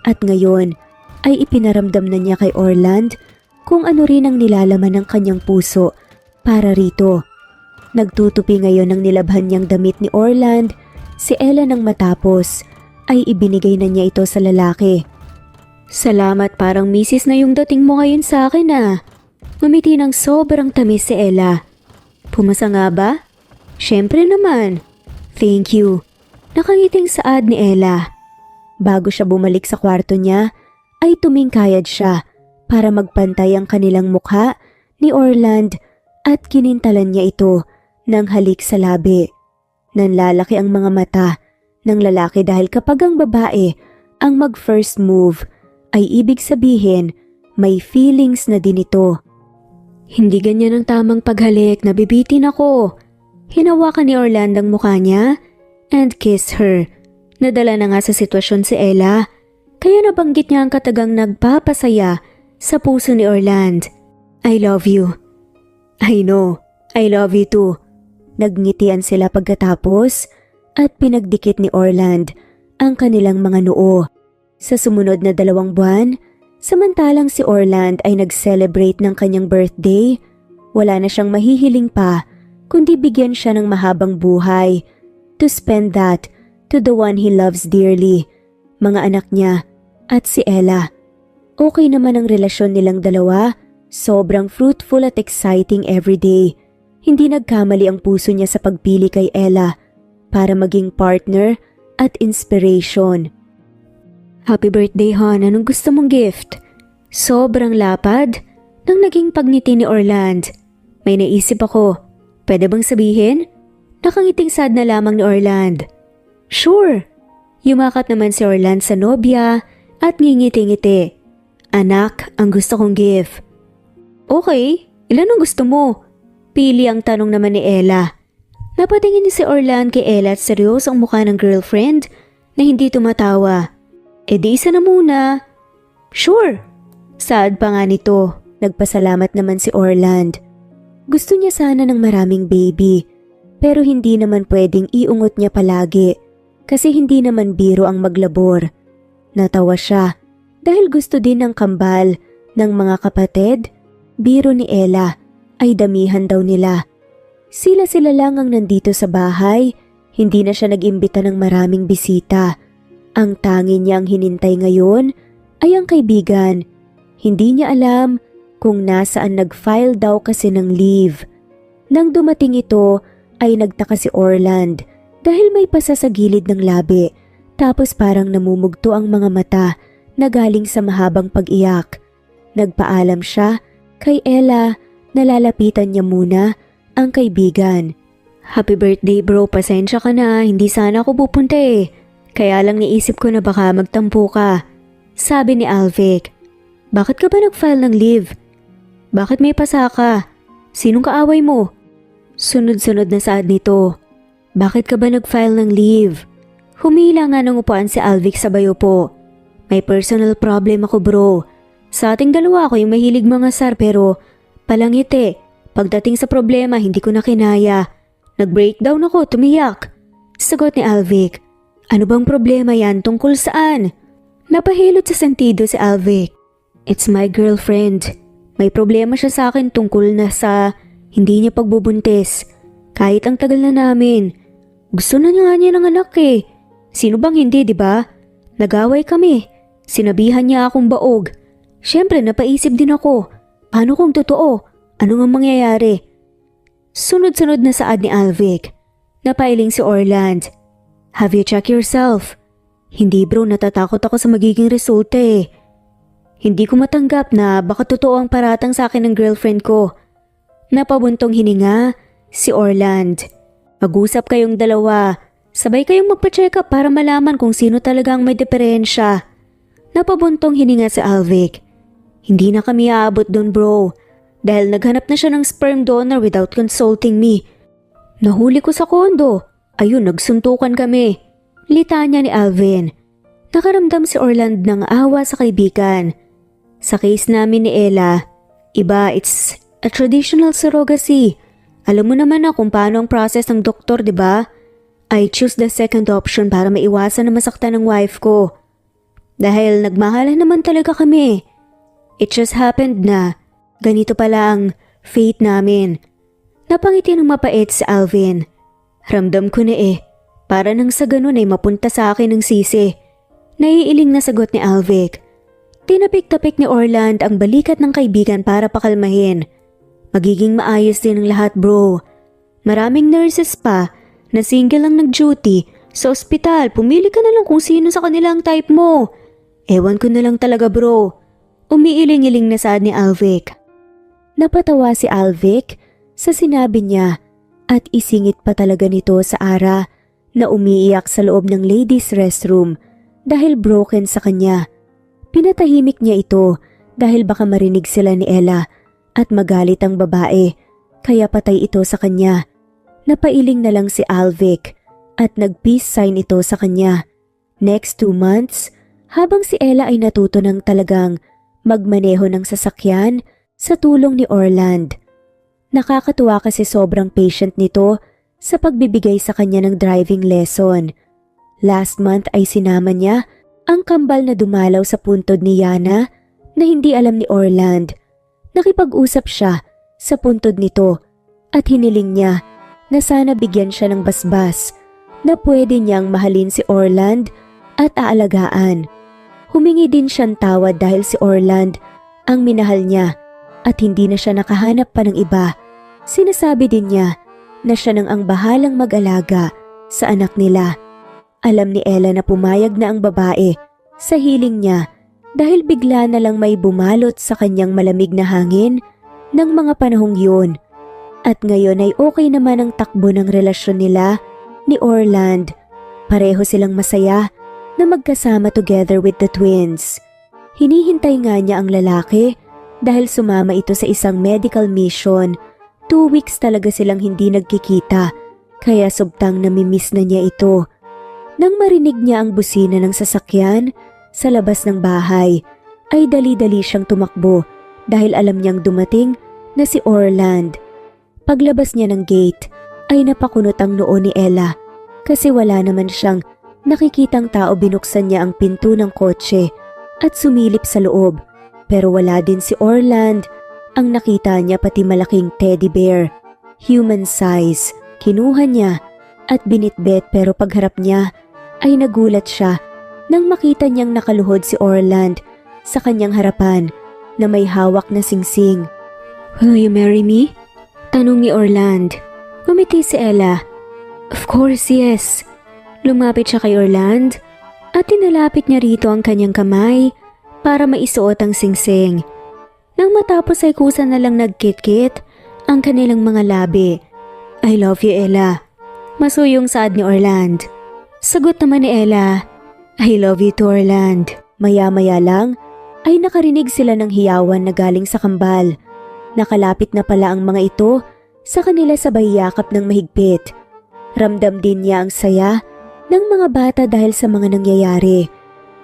At ngayon ay ipinaramdam na niya kay Orland kung ano rin ang nilalaman ng kanyang puso para rito. Nagtutupi ngayon ng nilabhan niyang damit ni Orland si Ella nang matapos ay ibinigay na niya ito sa lalaki. Salamat, parang misis na yung dating mo ngayon sa akin ah. Ngumiti ng sobrang tamis si Ella. Pumasa nga ba? Syempre naman. Thank you. Nakangiting saad ni Ella. Bago siya bumalik sa kwarto niya, ay tumingkayad siya para magpantay ang kanilang mukha ni Orland at kinintalan niya ito ng halik sa labi. Nanlalaki ang mga mata ng lalaki dahil kapag ang babae ang mag-first move, ay ibig sabihin may feelings na din ito. Hindi ganyan ang tamang paghalik, nabibitin ako. Hinawakan ni Orland ang mukha niya and kissed her. Nadala na nga sa sitwasyon si Ella, kaya nabanggit niya ang katagang nagpapasaya sa puso ni Orland. I love you. I know, I love you too. Nagngitian sila pagkatapos at pinagdikit ni Orland ang kanilang mga noo. Sa sumunod na 2 buwan, samantalang si Orland ay nag-celebrate ng kanyang birthday, wala na siyang mahihiling pa kundi bigyan siya ng mahabang buhay to spend that to the one he loves dearly, mga anak niya at si Ella. Okay naman ang relasyon nilang dalawa, sobrang fruitful at exciting everyday. Hindi nagkamali ang puso niya sa pagpili kay Ella para maging partner at inspiration. Happy birthday, hon. Anong gusto mong gift? Sobrang lapad nang naging pagngiti ni Orland. May naisip ako. Pwede bang sabihin? Nakangiting sad na lamang ni Orland. Sure. Yumakap naman si Orland sa nobya at ngingiti-ngiti. Anak, ang gusto kong gift. Okay, ilan ang gusto mo? Pili ang tanong naman ni Ella. Napatingin ni si Orland kay Ella at seryoso ang mukha ng girlfriend na hindi tumatawa. E di isa na muna. Sure. Saad pa nga nito. Nagpasalamat naman si Orland. Gusto niya sana ng maraming baby. Pero hindi naman pwedeng iungot niya palagi. Kasi hindi naman biro ang maglabor. Natawa siya dahil gusto din ng kambal ng mga kapatid. Biro ni Ella ay damihan daw nila. Sila-sila lang ang nandito sa bahay. Hindi na siya nag-imbita ng maraming bisita. Ang tangi niyang hinintay ngayon ay ang kaibigan. Hindi niya alam kung nasaan nag-file daw kasi ng leave. Nang dumating ito ay nagtaka si Orland dahil may pasa sa gilid ng labi tapos parang namumugto ang mga mata na galing sa mahabang pag-iyak. Nagpaalam siya kay Ella na lalapitan niya muna ang kaibigan. Happy birthday bro, pasensya ka na, hindi sana ako pupunta eh. Kaya lang naisip ko na baka magtampo ka. Sabi ni Alvic. Bakit ka ba nag-file ng leave? Bakit may pasa ka? Sinong kaaway mo? Sunod-sunod na saad nito. Bakit ka ba nag-file ng leave? Humila nga ng upuan si Alvic sa bayo po. May personal problem ako bro. Sa ating dalawa ako yung mahilig mga sar pero palangiti. Pagdating sa problema hindi ko na kinaya. Nag-breakdown ako, tumiyak. Sagot ni Alvic. Ano bang problema yan, tungkol saan? Napahilot sa sentido si Alvic. It's my girlfriend. May problema siya sa akin tungkol na sa hindi niya pagbubuntis. Kahit ang tagal na namin. Gusto na niya ng anak eh. Sino bang hindi, di ba? Nag-away kami. Sinabihan niya akong baog. Siyempre napaisip din ako. Paano kung totoo? Ano nga mangyayari? Sunod-sunod na saad ni Alvic. Napailing si Orland. Have you checked yourself? Hindi bro, natatakot ako sa magiging resulta eh. Hindi ko matanggap na baka totoo ang paratang sa akin ng girlfriend ko. Napabuntong hininga si Orland. Mag-usap kayong dalawa. Sabay kayong magpa-check up para malaman kung sino talaga ang may diferensya. Napabuntong hininga si Alvic. Hindi na kami aabot doon bro. Dahil naghanap na siya ng sperm donor without consulting me. Nahuli ko sa kondo. Ayun, nagsuntukan kami. Litanya ni Alvin. Nakaramdam si Orland ng awa sa kaibigan. Sa case namin ni Ella, iba, it's a traditional surrogacy. Alam mo naman na kung paano ang process ng doktor, di ba? I choose the second option para maiwasan na masaktan ng wife ko. Dahil nagmahalan naman talaga kami. It just happened na ganito pala ang fate namin. Napangiti ng mapait si Alvin. Ramdam ko na eh. Para nang sa ganun ay mapunta sa akin ng sisi. Naiiling na sagot ni Alvic. Tinapik-tapik ni Orland ang balikat ng kaibigan para pakalmahin. Magiging maayos din ang lahat bro. Maraming nurses pa na single lang nag-duty sa ospital. Pumili ka na lang kung sino sa kanila ang type mo. Ewan ko na lang talaga bro. Umiiling-iling na saad ni Alvic. Napatawa si Alvic sa sinabi niya at isingit pa talaga nito sa Ara na umiiyak sa loob ng ladies' restroom dahil broken sa kanya. Pinatahimik niya ito dahil baka marinig sila ni Ella at magalit ang babae kaya patay ito sa kanya. Napailing na lang si Alvic at nag-peace sign ito sa kanya. Next 2 months, habang si Ella ay natuto ng talagang magmaneho ng sasakyan sa tulong ni Orland. Nakakatuwa kasi sobrang patient nito sa pagbibigay sa kanya ng driving lesson. Last month ay sinama niya ang kambal na dumalaw sa puntod ni Yana na hindi alam ni Orland. Nakipag-usap siya sa puntod nito at hiniling niya na sana bigyan siya ng basbas na pwede niyang mahalin si Orland at aalagaan. Humingi din siyang tawad dahil si Orland ang minahal niya at hindi na siya nakahanap pa ng iba. Sinasabi din niya na siya nang ang bahalang mag-alaga sa anak nila. Alam ni Ella na pumayag na ang babae sa hiling niya dahil bigla na lang may bumalot sa kanyang malamig na hangin ng mga panahong yun. At ngayon ay okay naman ang takbo ng relasyon nila ni Orland. Pareho silang masaya na magkasama together with the twins. Hinihintay nga niya ang lalaki dahil sumama ito sa isang medical mission. 2 weeks talaga silang hindi nagkikita, kaya subtang namimiss na niya ito. Nang marinig niya ang busina ng sasakyan sa labas ng bahay, ay dali-dali siyang tumakbo dahil alam niyang dumating na si Orland. Paglabas niya ng gate ay napakunot ang noo ni Ella kasi wala naman siyang nakikitang tao. Binuksan niya ang pinto ng kotse at sumilip sa loob, pero wala din si Orland. Ang nakita niya pati malaking teddy bear, human size. Kinuha niya at binitbit, pero pagharap niya ay nagulat siya nang makita niyang nakaluhod si Orland sa kanyang harapan na may hawak na singsing. "Will you marry me?" tanong ni Orland. Ngumiti si Ella. "Of course, yes." Lumapit siya kay Orland at tinalapit niya rito ang kanyang kamay para maisuot ang singsing. Nang matapos ay kusa na lang nagkit-kit ang kanilang mga labi. "I love you, Ella." Masuyong saad ni Orland. Sagot naman ni Ella, "I love you too, Orland." Maya-maya lang ay nakarinig sila ng hiyawan na galing sa kambal. Nakalapit na pala ang mga ito sa kanila, sabay yakap ng mahigpit. Ramdam din niya ang saya ng mga bata dahil sa mga nangyayari.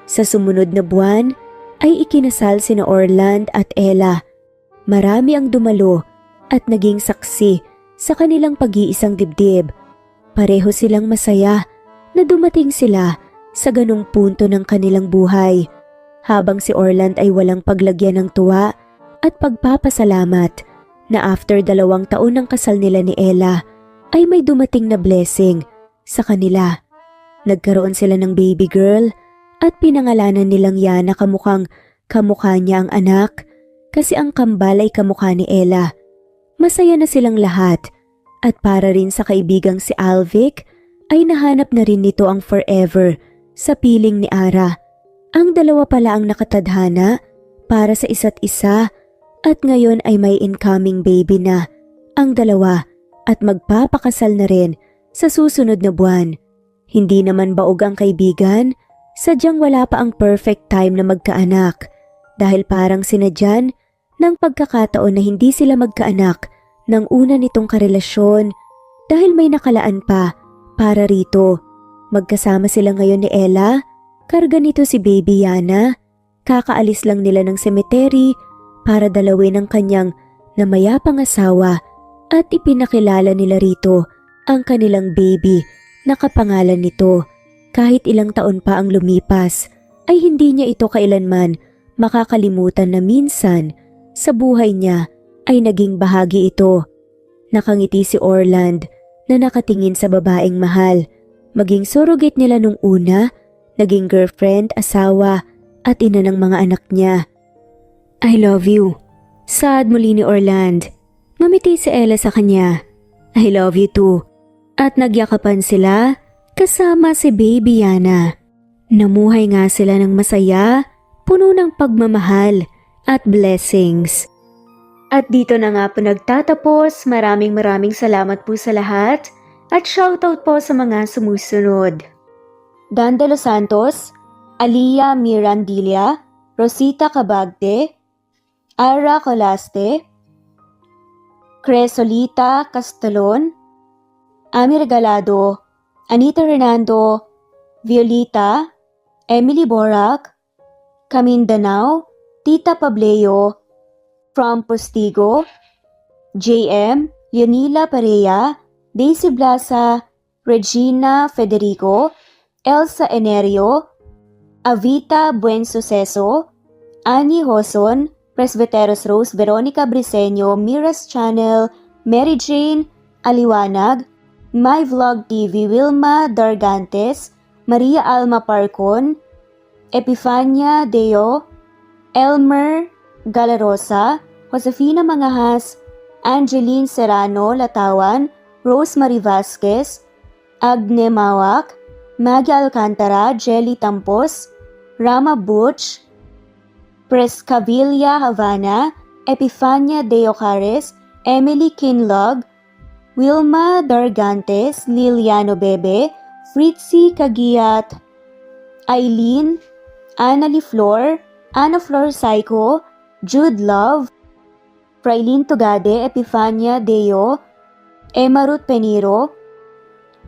Sa sumunod na buwan ay ikinasal sina Orland at Ella. Marami ang dumalo at naging saksi sa kanilang pag-iisang dibdib. Pareho silang masaya na dumating sila sa ganung punto ng kanilang buhay, habang si Orland ay walang paglagyan ng tuwa at pagpapasalamat na after 2 taon ng kasal nila ni Ella ay may dumating na blessing sa kanila. Nagkaroon sila ng baby girl at pinangalanan nilang Yana. Kamukha niya ang anak kasi ang kambal ay kamukha ni Ella. Masaya na silang lahat at para rin sa kaibigang si Alvic ay nahanap na rin nito ang forever sa piling ni Ara. Ang dalawa pala ang nakatadhana para sa isa't isa at ngayon ay may incoming baby na ang dalawa at magpapakasal na rin sa susunod na buwan. Hindi naman baog ang kaibigan, sadyang wala pa ang perfect time na magkaanak dahil parang sinadyan ng pagkakataon na hindi sila magkaanak ng una nitong karelasyon dahil may nakalaan pa para rito. Magkasama sila ngayon ni Ella, karga nito si baby Yana. Kakaalis lang nila ng semeteri para dalawin ang kanyang namayapang asawa at ipinakilala nila rito ang kanilang baby na kapangalan nito. Kahit ilang taon pa ang lumipas ay hindi niya ito kailanman makakalimutan na minsan sa buhay niya ay naging bahagi ito. Nakangiti si Orland na nakatingin sa babaeng mahal. Maging surrogate nila nung una, naging girlfriend, asawa at ina ng mga anak niya. "I love you." Saad muli ni Orland. Ngumiti si Ella sa kanya. "I love you too." At nagyakapan sila kasama si baby Yana. Namuhay nga sila ng masaya, puno ng pagmamahal at blessings. At dito na nga po nagtatapos. Maraming salamat po sa lahat at shoutout po sa mga sumusunod. Dan de los Santos, Alia Mirandilla, Rosita Cabagde, Ara Colaste, Cresolita Castelon, Ami Regalado, Anita Hernando, Violita, Emily Borac, Camindanao, Tita Pableo, From Postigo, JM, Yonila Perea, Daisy Blasa, Regina Federico, Elsa Enerio, Avita Buensuceso, Annie Hoson, Presbyteros Rose, Veronica Briseño, Mira's Channel, Mary Jane Aliwanag, My Vlog TV, Wilma Dargantes, Maria Alma Parcon, Epifania Deo, Elmer Galarosa, Josefina Mangahas, Angeline Serrano Latawan, Rosemary Vasquez, Agne Mawak, Maggie Alcantara, Jelly Tampos, Rama Butch, Prescavilla Havana, Epifania De Ocares, Emily Kinlog, Wilma Dargantes, Liliano Bebe, Fritzy Kagiat, Eileen, Annalie Flor, Ana Flor Psycho, Jude Love, Prailin Tugade, Epifania Deo, Emma Ruth Peniro,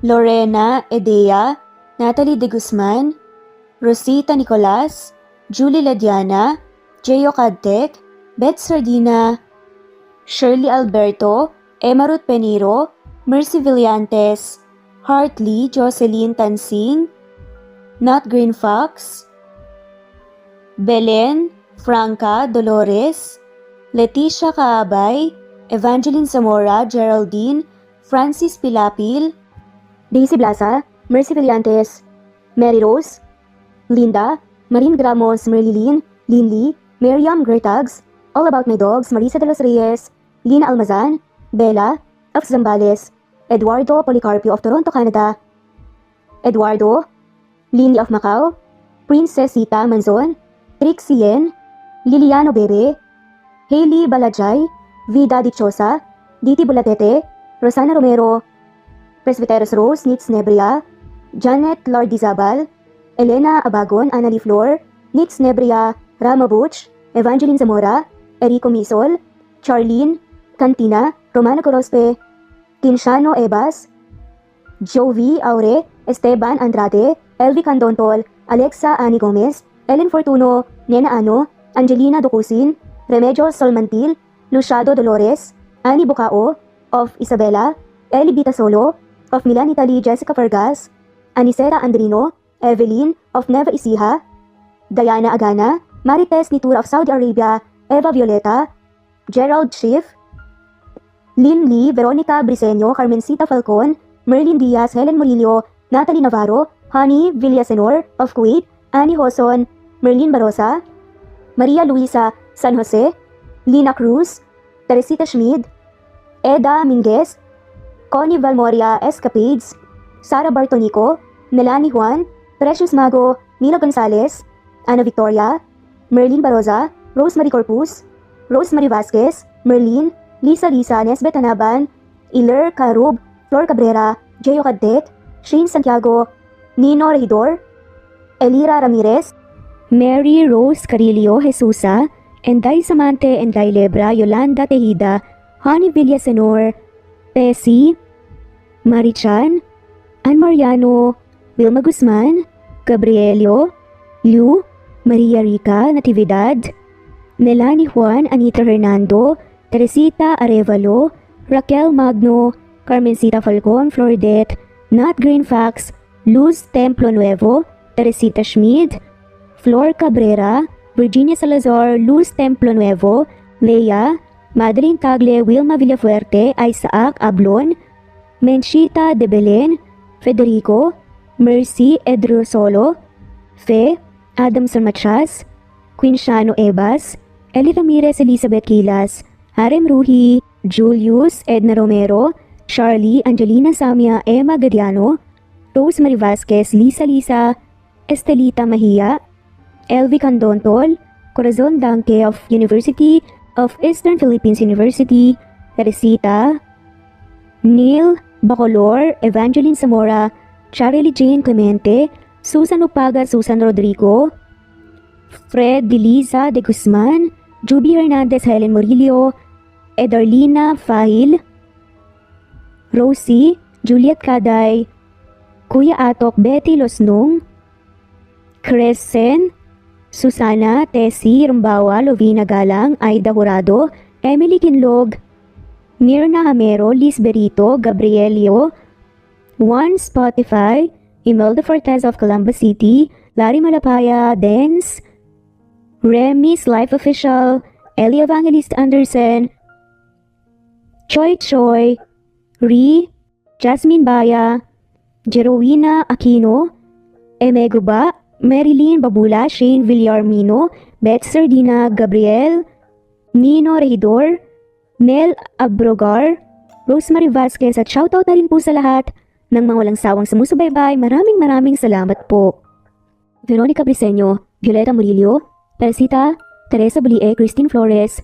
Lorena Edea, Natalie De Guzman, Rosita Nicolas, Julie Ladiana, Jeyo Cadtec, Beth Sardina, Shirley Alberto, Emma Ruth Peniro, Mercy Villantes, Hartley, Jocelyn Tansing, Not Green Fox, Belen, Franca, Dolores, Leticia Kaabay, Evangeline Zamora, Geraldine, Francis Pilapil, Daisy Blaza, Mercy Villantes, Mary Rose, Linda, Marine Gramos, Merlilin, Linley, Miriam Gertags, All About My Dogs, Marisa de los Reyes, Lina Almazan, Bella, of Zambales, Eduardo Policarpio of Toronto, Canada, Eduardo, Lindy of Macau, Princess Sita Manzon, Trixie Yen, Liliano Bebe, Hailey Balajay, Vida Dichosa, Diti Bulatete, Rosana Romero, Presbyteros Rose, Nitz Nebria, Janet Lardizabal, Elena Abagon, Annalie Flor, Nitz Nebria, Rama Butch, Evangeline Zamora, Erico Misol, Charlene, Cantina, Romana Corospe, Kinshano Ebas, Jovi Aure, Esteban Andrade, Elvi Candontol, Alexa Ani Gomez, Ellen Fortuno, Nena Ano, Angelina Ducusin, Remedios Solmantil, Luciado Dolores, Annie Bucao, of Isabela, Eli Bitasolo, of Milan Italy, Jessica Vargas, Anicera Andrino, Evelyn, of Neva Ecija, Diana Agana, Marites Nitura of Saudi Arabia, Eva Violeta, Gerald Schiff, Lynn Lee, Veronica Briseño, Carmencita Falcon, Merlin Diaz, Helen Murillo, Natalie Navarro, Honey Villasenor of Kuwait, Annie Hoson, Merlin Barosa, Maria Luisa San Jose, Lina Cruz, Teresita Schmid, Eda Minguez, Connie Valmoria Escapades, Sara Bartonico, Melanie Juan, Precious Mago, Mila Gonzalez, Ana Victoria, Merlin Baroza, Rosemary Corpus, Rosemary Vasquez, Merlin, Lisa Nesbet Anaban, Iler Carub, Flor Cabrera, Jeyo Caddet, Shane Santiago, Nino Regidor, Elira Ramirez, Mary Rose Carillo Jesusa, Enday Samante, Enday Lebra, Yolanda Tejida, Honey Villasenor, Tessie, Marichan, Ann Mariano, Wilma Guzman, Gabrielio, Lu, Maria Rica Natividad, Melanie Juan, Anita Hernando, Teresita Arevalo, Raquel Magno, Carmencita Falcon, Floredet, Nat Green Fax, Luz Templo Nuevo, Teresita Schmid, Flor Cabrera, Virginia Salazar, Luz Templo Nuevo, Leia, Madeline Tagle, Wilma Villafuerte, Isaac Ablon, Menchita de Belen, Federico, Mercy Edrosolo, Fe, Adamson Machas, Quinshano Ebas, Eli Ramirez Elizabeth Kilas, Harem Ruhi, Julius Edna Romero, Charlie Angelina Samia Emma Gadiano, Rosemary Vasquez, Lisa, Estelita Mahia, Elvi Candontol, Corazon Danke of University of Eastern Philippines University, Teresita, Neil Bacolor, Evangeline Zamora, Charlie Jane Clemente, Susan Upaga, Susan Rodrigo, Fred Deliza de Guzman, Juby Hernandez, Helen Murillo, Edarlina Fahil, Rosie, Juliet Kaday, Kuya Atok, Betty Losnong, Crescen, Susana, Tessie, Rumbawa, Lovina Galang, Aida Jurado, Emily Kinlog, Mirna Hamero, Liz Berito, Gabrielio, Juan Spotify, Imelda Fortes of Columbus City, Larry Malapaya, Dens, Remy's Life Official, Ellie Evangelist Anderson, Choi, Ri, Jasmine Baya, Jerowina Aquino, Eme Gruba, Marilyn Babula, Shane Villarmino, Beth Sardina, Gabriel, Nino Regidor, Nel Abrogar, Rosemary Vasquez at shoutout na rin po sa lahat ng mga walang sawang sumusubaybay. Maraming salamat po. Veronica Briseño, Violeta Murillo, Teresita, Teresa Bulie, Christine Flores,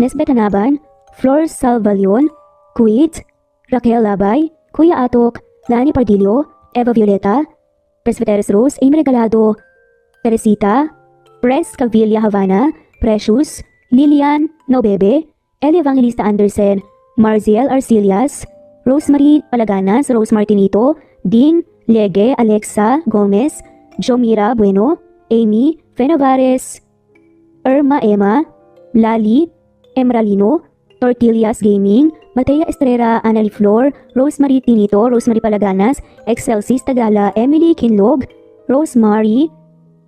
Nesbeth Anaban, Flor Salvalion, Kuwait, Raquel Labay, Kuya Atok, Lani Pardillo, Eva Violeta, Presbyteres Rose, Amy Regalado, Teresita, Pres Cavilla Havana, Precious, Lilian Nobebe, Eli Evangelista Anderson, Marziel Arcilias, Rosemary Palaganas, Rose Martinito, Ding Lege, Alexa Gomez, Jomira Bueno, Amy Fenavares, Irma Emma, Lali Emralino, Tortillas Gaming, Matea Estrera, Anali Flor, Rosemary Tinito, Rosemary Palaganas, Excelsis Tagala, Emily Kinlog, Rosemary,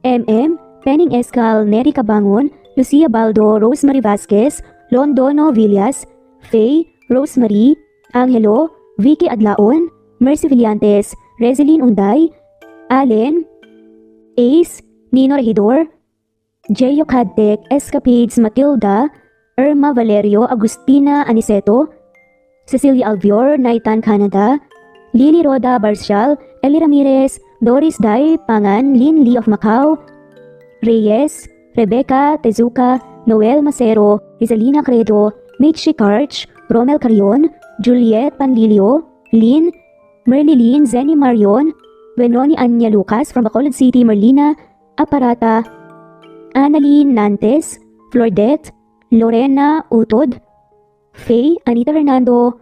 MM, Penning Escal, Neri Cabangon, Lucia Baldo, Rosemary Vasquez, Londono Villas, Faye, Rosemary, Angelo, Vicky Adlaon, Mercy Villantes, Rezeline Unday, Allen, Ace, Nino Regidor, Jeyo Cadtec, Escapades Matilda, Irma Valerio, Agustina Aniceto, Cecilia Alvior, Naitan Canada, Lily Roda Barcial, Eli Ramirez, Doris Day Pangan, Lynn Lee of Macau, Reyes, Rebecca Tezuka, Noel Macero, Rizalina Credo, Mitchie Karch, Romel Carion, Juliet Panlilio, Lynn, Merlilyn Zenny Marion, Wenoni Anya Lucas from Bacolod City, Merlina Aparata, Annalyn Nantes, Flordet, Lorena Utod, Faye, Anita Hernando,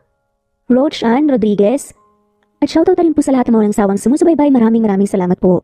Roach Ann Rodriguez, at shoutout na rin po sa lahat ng mga walang sawang sumusubaybay. Maraming salamat po.